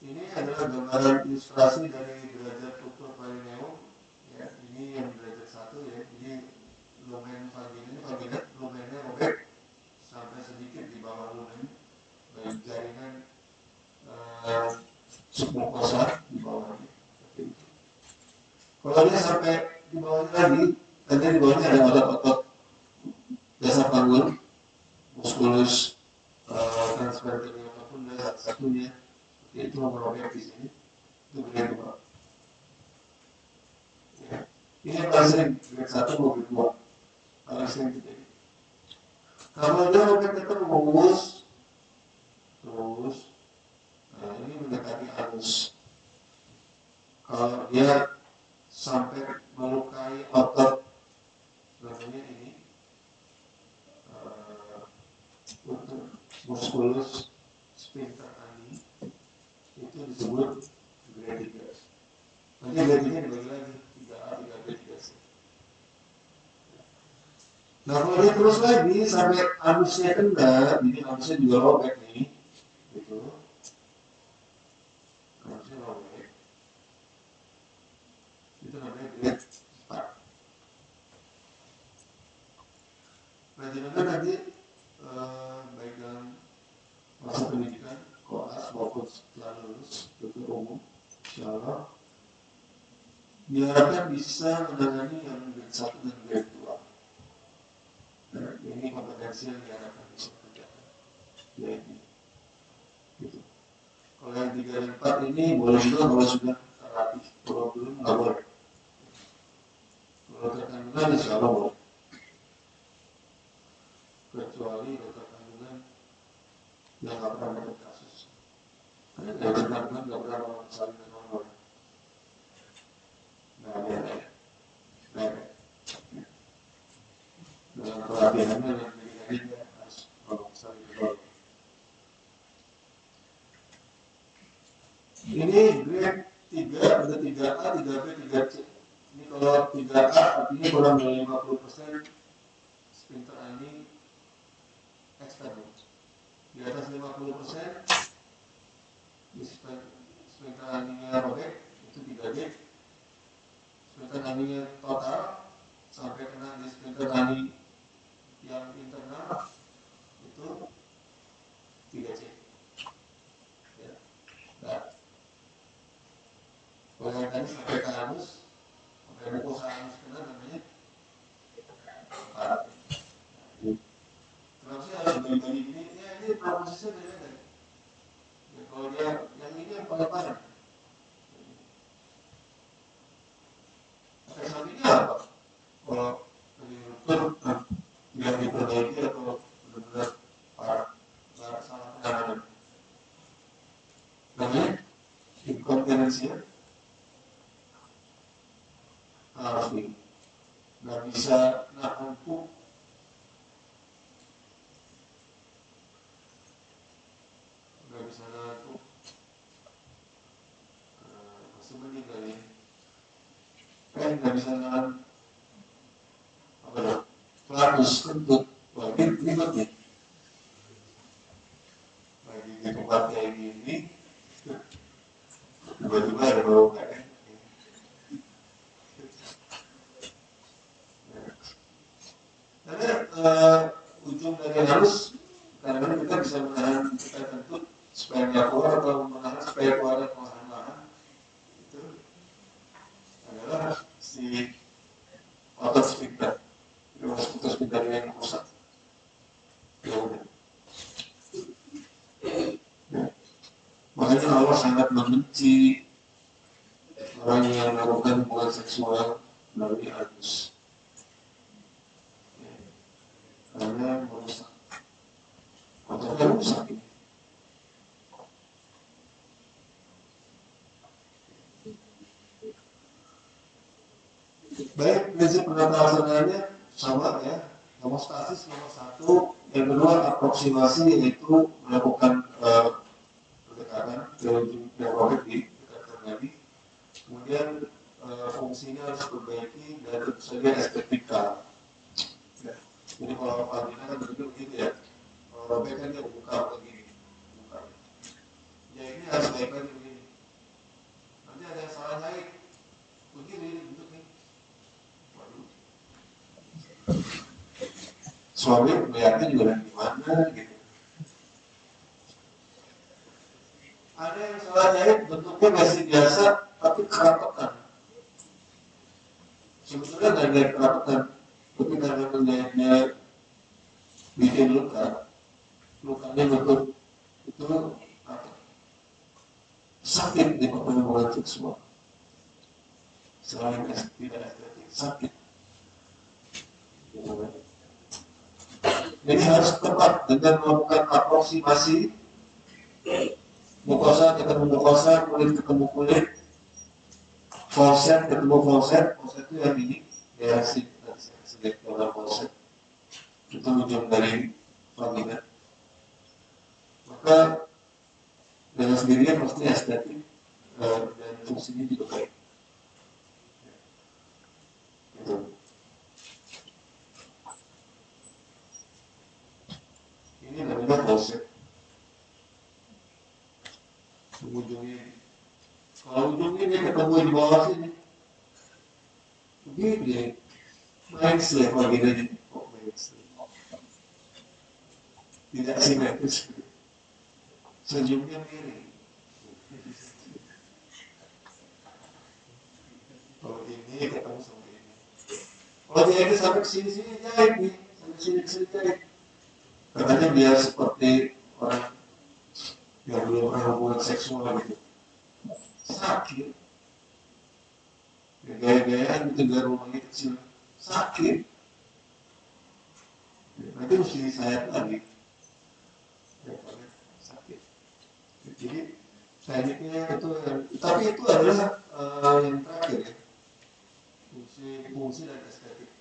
Ini adalah gambaran ilustrasi dari derajat struktur perineum. Ya, ini yang derajat 1 ya. Jadi lumen vagina lumennya robek sampai sedikit di bawah lumen, baik jaringan submukosa di bawahnya. Kalau dia sampai di bawahnya lagi, nanti di bawahnya ada otot-otot dasar panggul, musculus transvertebral apapun dasar satunya, itu merobek di sini, itu grade 2. Ya. Ini yang paling sering, grade 1 maupun 2, paling sering terjadi. Kalau dia robeknya terus, nah ini mendekati anus. Kalau dia sampai melukai otot namanya ini musculus sphincter ani, itu disebut grade 3. Nanti grade 3 dibagi lagi 3A, 3B, 3C. Nah kalau dia terus lagi sampai anusnya kena, jadi anusnya juga robek nih, gitu. Anusnya robek, itu namanya grade 4. Nah jangan nanti baik dalam masa pendidikan, koas maupun setelah lulus dokter umum, insya Allah diharapkan bisa menangani yang grade 1 dan grade 2. Nah, ini kompetensi yang diharapkan bisa kerjakan. Ya ini. Gitu. Kalau yang 3 dan 4 ini boleh juga kalau sudah terlatih, kalau belum nggak boleh. Kalau terkandungan insya Allah boleh. Kecuali dokter kandungan yang nggak pernah dapat kasus. Dokter kandungan nggak pernah melakukan salinan hormon. Nah, dengan pelatihannya dan pendidikannya harus melakukan salinan hormon. Ini grade 3, ada 3A, 3B, 3C. Ini kalau 3A artinya kurang dari 50% sphincter ani eksternal. Di atas 50% sphincter aninya robek, itu 3D. Sphincter aninya total sampai kena di sphincter ani yang internal, itu 3C. Ya. Nah, kalau yang tadi sampai ke anus, sampai mukosa anus kena namanya 4. Kenapa sih harus bagi-bagi gini? Ya ini prosesnya beda-beda. Ya, kalau dia yang ini yang paling parah. Efek sampingnya apa? Kalau dari dokter yang diperbaiki atau benar-benar parah, salah penanganan. Namanya inkontinensia nggak bisa nahan apa ya, pelakus kentut, wah ini ribet nih. Lagi di tempat kayak gini, tiba-tiba ada bau nggak enak. Karena ujung dari halus, kadang-kadang kita bisa menahan kita kentut supaya nggak keluar atau menahan supaya keluar perlahan-lahan. Itu adalah si otot sphincter. Itu otot sphincter yang rusak. Ya udah. Makanya Allah sangat membenci orang yang melakukan hubungan seksual melalui anus. Karena merusak. Ototnya rusak ini. Baik, prinsip penataannya sama ya. Homostasis nomor satu, yang kedua aproksimasi yaitu melakukan pendekatan ke ujung neuronik didekatkan lagi. Kemudian fungsinya harus diperbaiki dan tentu saja estetika. Ya. Jadi kalau vagina kan begitu ya. Kalau robek kan dia buka begini, buka. Ya ini harus baik lagi begini. Nanti ada yang salah naik begini bentuknya. Waduh. Suami melihatnya juga dari mana gitu. Ada yang salah jahit bentuknya masih biasa tapi kerapetan. Sebetulnya nggak ada kerapetan, tapi karena menjahitnya bikin luka, lukanya bentuk itu apa? Sakit di hubungan seksual. Selain tidak estetik, sakit. Jadi harus tepat dengan melakukan aproksimasi mukosa ketemu mukosa, kulit ketemu kulit, falset ketemu falset, falset itu yang ini, ya sedikit dalam falset, itu ujung dari vagina. Maka dengan sendirinya pasti estetik dan fungsinya juga baik. Gitu. Ini namanya falset. Ujungnya, kalau ujungnya dia ketemu di bawah sini, begini dia, main slave vaginanya, tidak simetris, senyumnya miring. Kalau ini ketemu sama ini, kalau dia ini sampai sini jahit nih, sampai sini jahit. Katanya biar seperti orang yang belum pernah hubungan seksual gitu, sakit. Gaya-gayaan gitu dari rumahnya kecil, sakit. Nanti mesti disayat lagi, sakit. Jadi tekniknya itu, tapi itu adalah yang terakhir ya, fungsi dan estetik.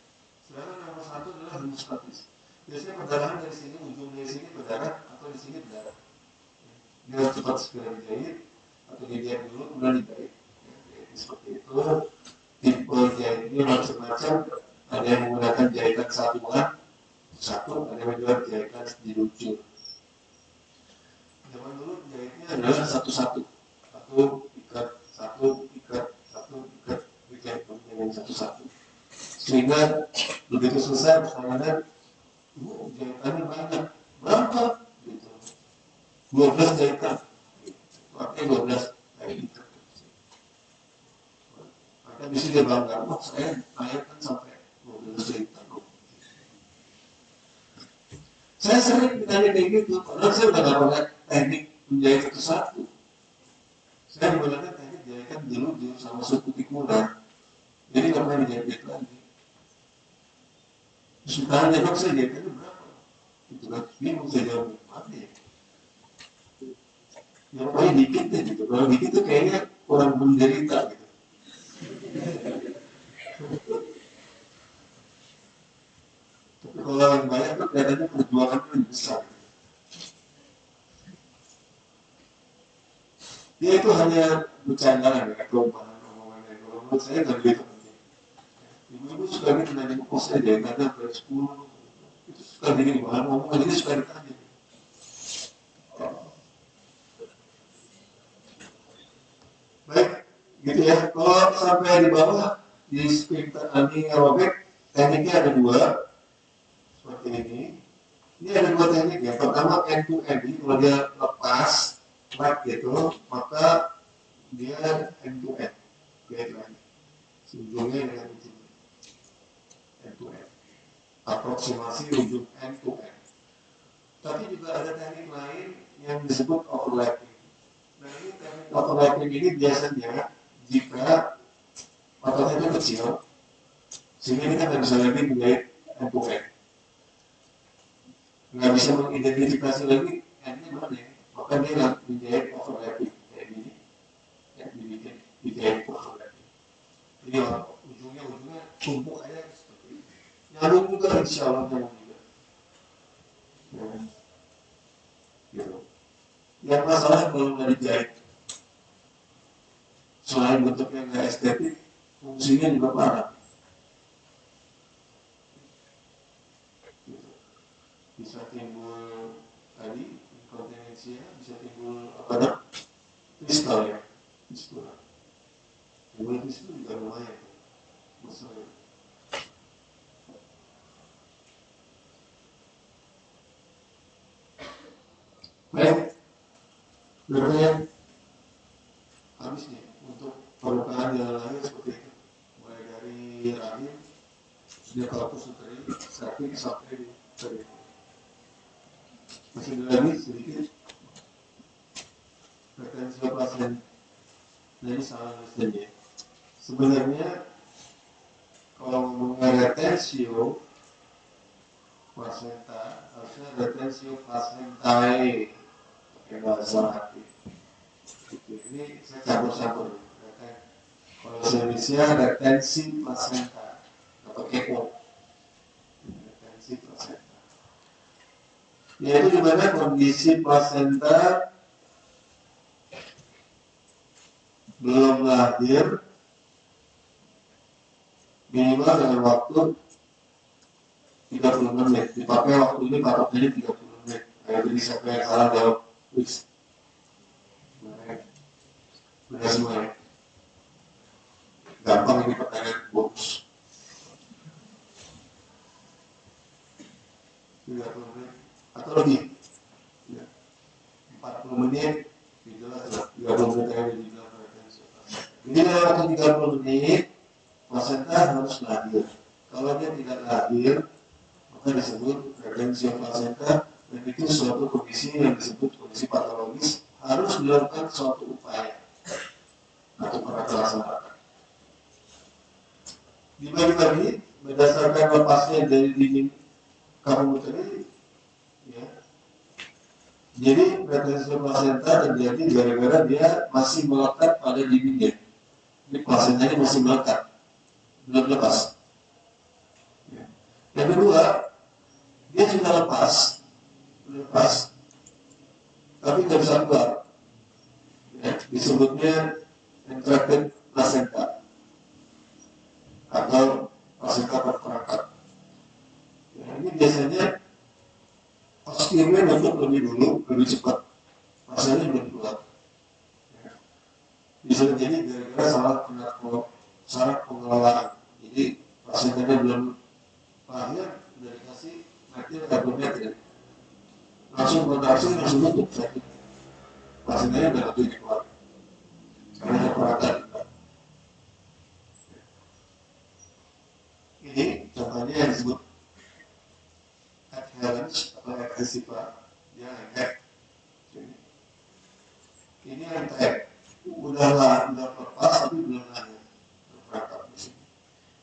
Sedangkan nomor satu adalah hemostatis. Biasanya perdarahan dari sini, ujung dari sini berdarah atau di sini berdarah. Dia cepat segera dijahit atau didiam dulu kemudian dijahit. Seperti itu. Tipe jahitnya macam-macam. Ada yang menggunakan jahitan satuan, satu, ada yang juga jahitan diluncur. Zaman dulu jahitnya adalah satu-satu, satu ikat, dijahit dengan satu-satu. Sehingga begitu selesai pertanyaan, jahitannya banyak, berapa? Gitu. 12 jahitan, pakai 12 kayak gitu. Maka bisa dia bangga, oh saya bayarkan sampai 12 jahitan. Saya sering ditanya kayak gitu, padahal saya udah gak pakai teknik menjahit satu-satu. Saya menggunakan teknik jahitan jelujur sama suku tikular. Jadi gak pernah dijahit lagi. Terus ditanya, dok saya jahitannya berapa? Itu kan bingung saya jawab, mana ya? Yang paling dikit deh gitu, kalau dikit tuh kayaknya orang menderita gitu. Tapi kalau yang banyak tuh kelihatannya perjuangannya lebih besar. Ya itu hanya bercandaan ya, kelompokan omongannya. Kalau menurut saya nggak begitu penting. Ibu-ibu suka gitu nanya kok saya deh karena sampai 10 itu suka gini bahan ngomong jadi suka ditanya. Baik, gitu ya. Kalau sampai di bawah di sprint ini robek, tekniknya ada dua seperti ini. Ini ada dua teknik ya. Pertama end to end, jadi kalau dia lepas track gitu, maka dia end to end, guideline. Ujungnya dengan ujung end to end. Aproximasi ujung end to end. Tapi juga ada teknik lain yang disebut overlapping. Nah ini teknik overlapping ini biasanya jika ototnya itu kecil, sehingga kita nggak bisa lagi menjahit end to end. Nggak bisa mengidentifikasi lagi endnya mana ya, maka dia nggak menjahit overlapping kayak gini, ya dibikin dijahit overlapping. Jadi ujungnya tumpuk aja seperti ini. Nyambung juga insya Allah nyambung juga. Ya. Gitu. Yang masalah kalau nggak dijahit, selain bentuknya nggak estetik, fungsinya juga parah. Gitu. Bisa timbul tadi inkontinensia, bisa timbul apa namanya kristal ya, kristal. Timbul kristal juga lumayan besar. Baik, berarti habis nih untuk permukaan jalan lahir seperti itu, mulai dari rahim dia korpus uteri sakit sampai di uteri. Masih ada lagi sedikit retensi pasien. Jadi salah listennya. Sebenarnya kalau ngomongin retensio placenta harusnya retensio placentae pakai bahasa Latin. Ini saya campur-campur. Kalau Indonesia retensi placenta atau EPO. Retensi placenta. Yaitu di mana kondisi placenta belum lahir minimal dengan waktu 30 menit. Dipakai waktu ini patoknya 30 menit. Jadi siapa yang salah jawab please. Benar semua ya. Gampang ini pertanyaan bonus. 30 menit atau lebih. Ya. 40 menit jelas lah. 30 menit aja dibilang retensi. Jadi dalam waktu 30 menit placenta harus lahir. Kalau dia tidak lahir, maka disebut retensi placenta, dan itu suatu kondisi yang disebut kondisi patologis, harus dilakukan suatu upaya atau perlaksanakan. Dibagi-bagi berdasarkan lepasnya dari dinding kamu tadi, ya. Jadi retensi placenta terjadi gara-gara dia masih melekat pada dindingnya. Jadi placentanya masih melekat, belum lepas. Ya. Yang kedua, dia sudah lepas, tapi nggak bisa keluar. Ya, disebutnya entrapment placenta atau placenta terperangkap. Ya, ini biasanya posturnya bentuk lebih dulu, lebih cepat. Pasiennya belum keluar. Ya. Bisa terjadi gara-gara salah pengelolaan. Jadi pasiennya belum lahir, udah dikasih metil karbohidrat, langsung kontraksi langsung tutup sakit. Pasiennya udah lebih keluar. Karena terperangkap. Ini contohnya yang disebut adherence atau adhesiva, dia lengket. Ini yang tag, udah lepas tapi belum lahir, terperangkap di sini.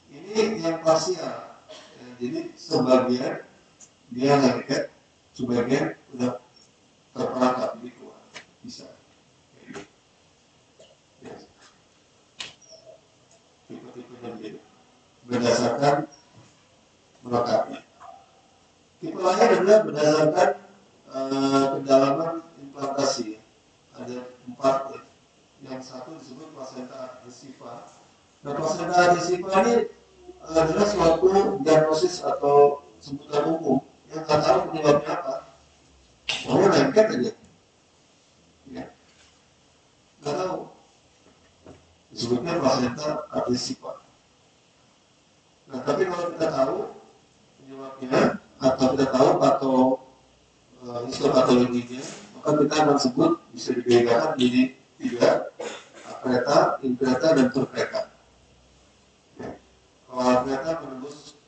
Ini yang parsial, ya, jadi sebagian dia lengket, sebagian udah terperangkap jadi keluar, bisa. Ya. Tipe-tipenya begitu, berdasarkan melekatnya. Tipe lain adalah berdasarkan kedalaman implantasi. Ada 4 ya. Yang satu disebut placenta adhesiva. Nah, placenta adhesiva ini adalah suatu diagnosis atau sebutan umum yang nggak tahu penyebabnya apa. Pokoknya lengket aja, ya, nggak tahu. Disebutnya placenta adhesiva. Nah, tapi kalau kita tahu penyebabnya atau kita tahu atau histopatologinya, maka kita akan sebut bisa dibedakan jadi tiga: akreta, inkreta, dan turkreta. Kalau akreta menembus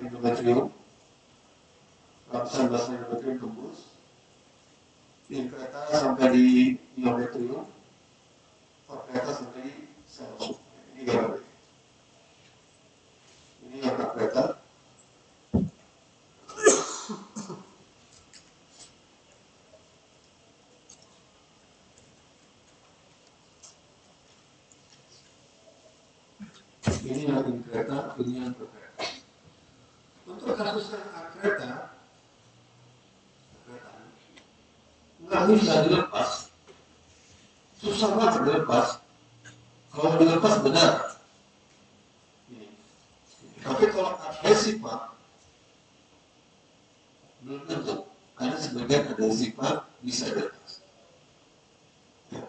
endometrium, lapisan basal endometrium tembus, inkreta sampai di miometrium, turkreta sampai di sel. Ini gambar. Ini yang akreta. Ini yang inkreta, ini yang turkreta. Untuk kasus yang akreta, nggak bisa dilepas, susah banget dilepas. Kalau dilepas benar. Tapi kalau adhesiva belum tentu. Ada sebagian adhesiva bisa dilepas. Ya.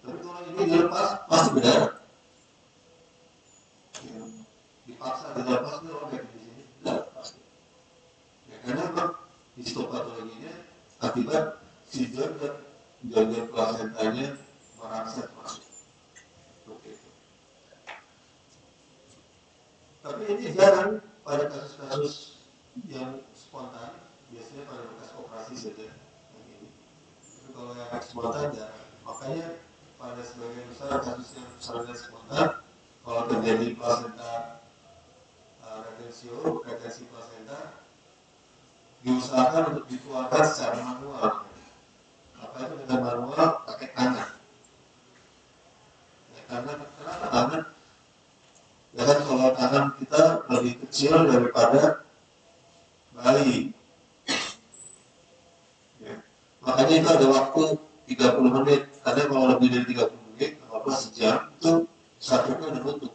Tapi kalau ini dilepas pasti benar. Ya. Dipaksa dilepas itu robek di sini. Tidak pasti. Ya, karena memang histopatologinya akibat si jalan plasentanya merangsek masuk. Tapi ini jarang pada kasus-kasus yang spontan, biasanya pada bekas operasi saja. Tapi kalau yang spontan jarang. Makanya pada sebagian besar kasus yang misalnya spontan, kalau terjadi placenta retensi placenta, diusahakan untuk dikeluarkan secara manual. Apa itu dengan manual? Pakai tangan. Ya, karena kenapa tangan? Ya kan kalau tangan kita lebih kecil daripada bayi. Ya. Makanya itu ada waktu 30 menit. Karena kalau lebih dari 30 menit, apa sejam, itu sakitnya udah nutup.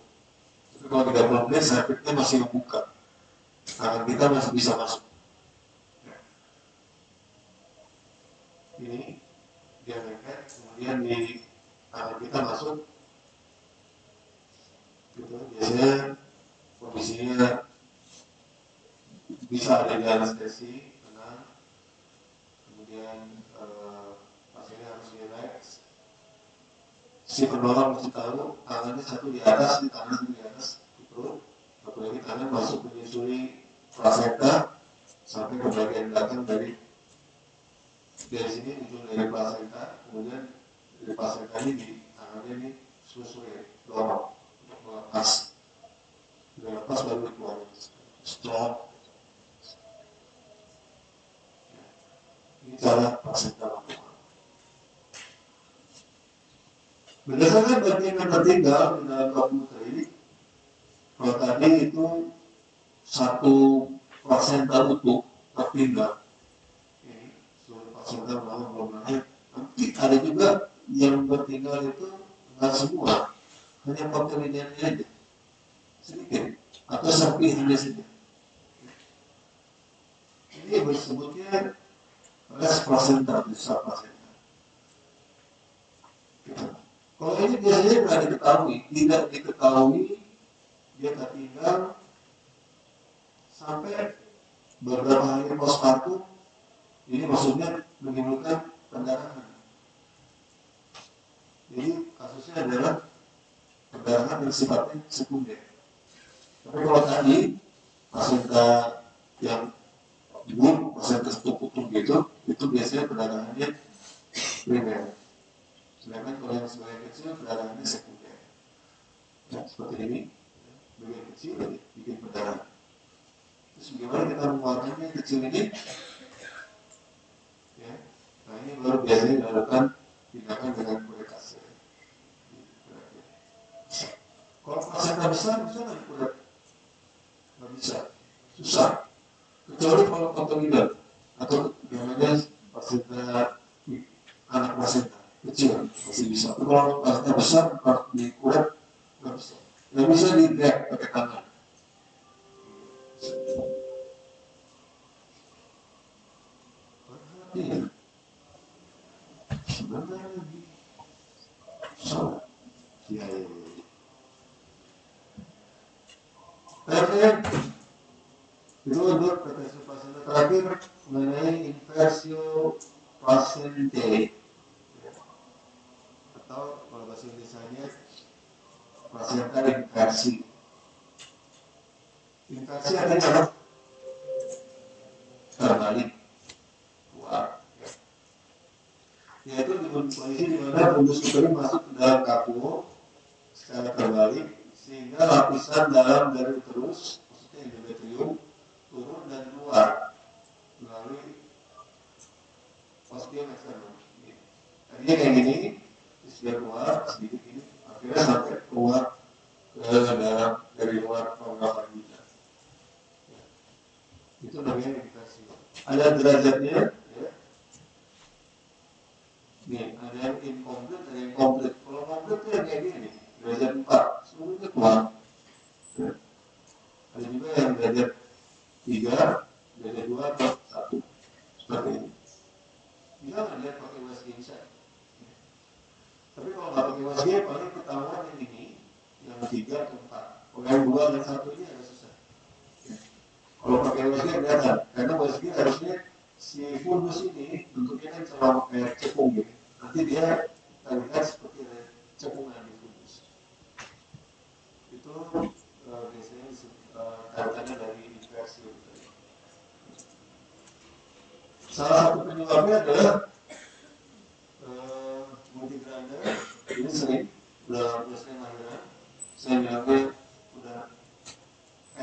Tapi kalau 30 menit, sakitnya masih membuka. Tangan kita masih bisa masuk. Ya. Ini dia lengket, kemudian di tangan kita masuk. Gitu. Biasanya kondisinya bisa ada di anestesi, tenang. Kemudian pasiennya harus relax. Si penolong mesti tahu tangannya satu di atas, di tangan satu di atas, itu. Apalagi tangan masuk menyusuri placenta sampai ke bagian belakang dari sini ujung dari placenta, kemudian dari placenta ini di tangannya ini susuri dorong untuk melepas. Sudah lepas baru dikeluarin. Strong. Ini cara placenta lakukan. Berdasarkan bagian yang tertinggal di dalam komputer ini, kalau tadi itu satu placenta utuh tertinggal, ini seluruh placenta belum lahir. Nanti ada juga yang tertinggal itu nggak semua, hanya papilianya aja, sedikit, atau serpihannya saja. Ini disebutnya res placenta, besar placenta. Kalau ini biasanya tidak diketahui, dia tertinggal sampai beberapa hari postpartum. Ini maksudnya menimbulkan pendarahan. Jadi kasusnya adalah pendarahan yang sifatnya sekunder. Tapi kalau tadi placenta yang ibu, placenta tertutup gitu, itu biasanya pendarahannya primer. Sedangkan kalau yang sebagian kecil pendarahannya sekunder. Ya, seperti ini, bagian kecil bikin pendarahan. Terus bagaimana kita mengeluarkannya yang kecil ini? Ya, nah ini baru biasanya dilakukan tindakan dengan kuret kasir. Kalau placenta besar bisa nggak dikuret? Nggak bisa, susah. Kecuali kalau kotoidal atau namanya placenta anak placenta kecil masih bisa. Tapi kalau placenta besar harus dikuret nggak bisa. Nggak bisa di drag pakai tangan. Iya. Sebentar lagi. Salah. Iya, iya, iya. Kemudian itu untuk deteksi pasien terakhir mengenai inversio pasente atau kalau bahasa Indonesia pasien inversi. Inversi artinya apa? Terbalik. Wah. Yaitu di kondisi di mana pembuluh ini masuk ke dalam kaku secara terbalik sehingga lapisan dalam dari uterus, maksudnya endometrium, turun dan keluar melalui ostium eksternum. Tadinya kayak gini, terus dia keluar sedikit ini, akhirnya sampai keluar ke dalam dari luar rongga vagina. Itu namanya inversi. Ada derajatnya, ya. Nih, ada yang incomplete, ada yang komplit. Kalau komplit itu yang kayak gini nih, derajat 4, seluruhnya keluar. Ya. Ada juga yang derajat 3, derajat 2 atau 1. Seperti ini. Bisa nggak lihat pakai USG bisa? Tapi kalau nggak pakai USG, paling ketahuan yang ini, yang 3 atau 4. Kalau yang 2 dan 1 ini agak susah. Ya. Kalau pakai USG kelihatan, karena USG harusnya si fundus ini bentuknya kan selalu kayak cepung gitu. Nanti dia terlihat seperti cepungan di fundus. Itu biasanya kaitannya dari inversi. Salah satu penyebabnya adalah multigrander. Ini sering udah sering lahiran. Saya bilangnya udah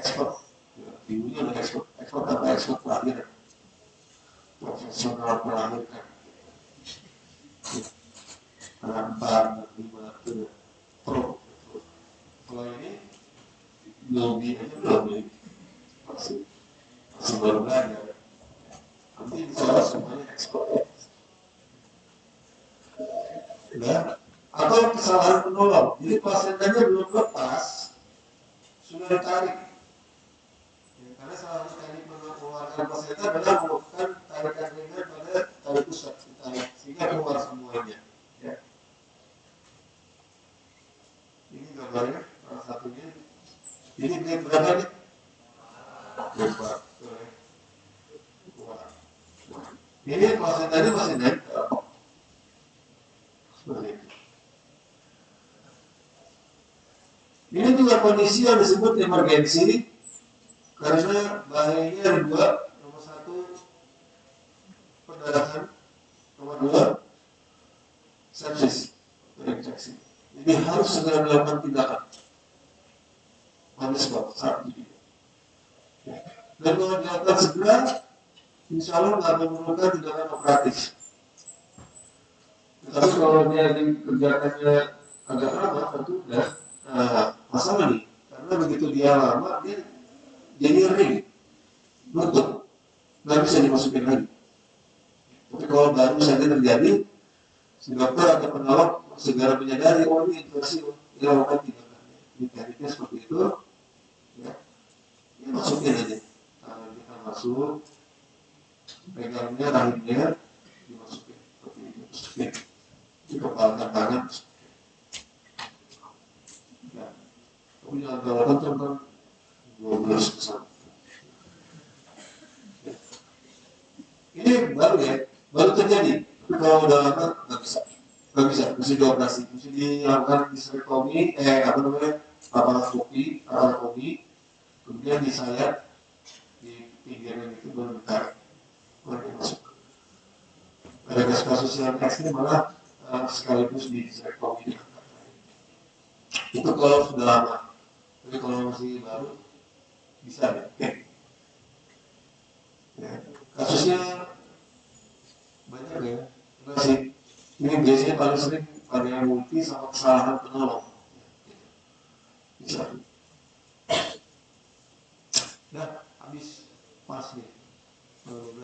ekspor. Ya, ibunya udah ekspor apa ekspor lahir. Profesional melahirkan. Tanpa lima pro. Kalau ini lobby aja belum nih, masih baru belajar. Nanti bisa semuanya ekspor. Ya. Atau kesalahan penolong. Jadi plasentannya belum lepas, sudah ditarik. Ya, karena salah satu teknik mengeluarkan plasenta adalah melakukan tarikan ringan pada tali pusat, ditarik sehingga keluar semuanya. Ya. Ini gambarnya salah satunya. Ini grade berapa nih? Grade 4. Ini plasentanya masih naik. Seperti itu. Ini juga kondisi yang disebut emergensi karena bahayanya ada dua. Nomor satu perdarahan, nomor dua sepsis, terinfeksi. Jadi harus segera melakukan tindakan on the spot saat ini. Dan kalau dilakukan segera, insya Allah nggak memerlukan tindakan operatif. Tapi kalau dia dikerjakannya agak lama, tentu udah masalah nih. Karena begitu dia lama, dia jadi ring, nutup, nggak bisa dimasukin lagi. Tapi kalau baru saja terjadi, si dokter atau penolong segera menyadari, oh ini infeksi, dia lakukan tindakannya. Ini tekniknya seperti itu, ya. Ini masukin aja, tangan kita masuk, pegangnya rahimnya, dimasukin seperti ini, masukin, dikepalkan tangan. Ya. Tapi jangan terlalu kencang kan, 12 kesan. Ini baru ya, baru terjadi. Tapi kalau udah lama nggak bisa, mesti dioperasi, mesti dilakukan histerektomi, laparoskopi, kemudian disayat di pinggiran itu baru ditarik, baru masuk. Ada kasus yang ekstrim malah sekaligus di histerektomi. Itu kalau sudah lama, tapi kalau masih baru bisa ya. Ya. Kasusnya banyak ya, enggak sih. Ini biasanya paling sering pada yang multi sama kesalahan penolong. Bisa. Nah, habis pas nih. 12.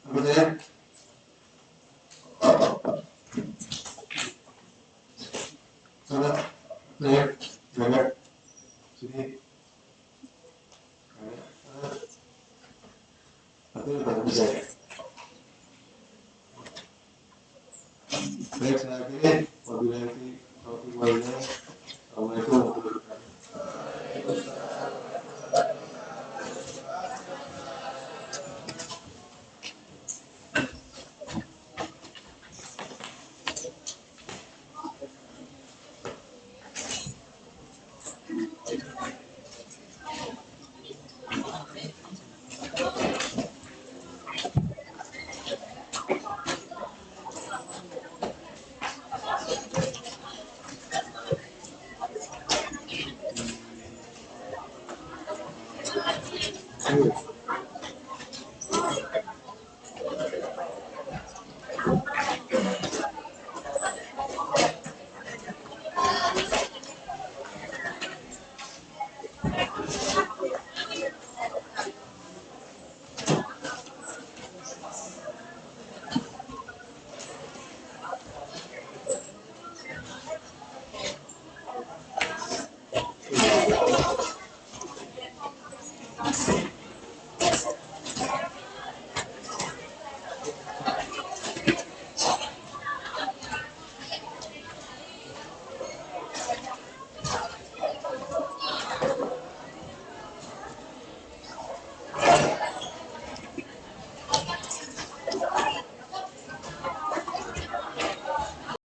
Kemudian karena itu tidak bisa. Baik, saya akhiri. Wabillahi taufiq wal hidayah. Assalamualaikum warahmatullahi wabarakatuh.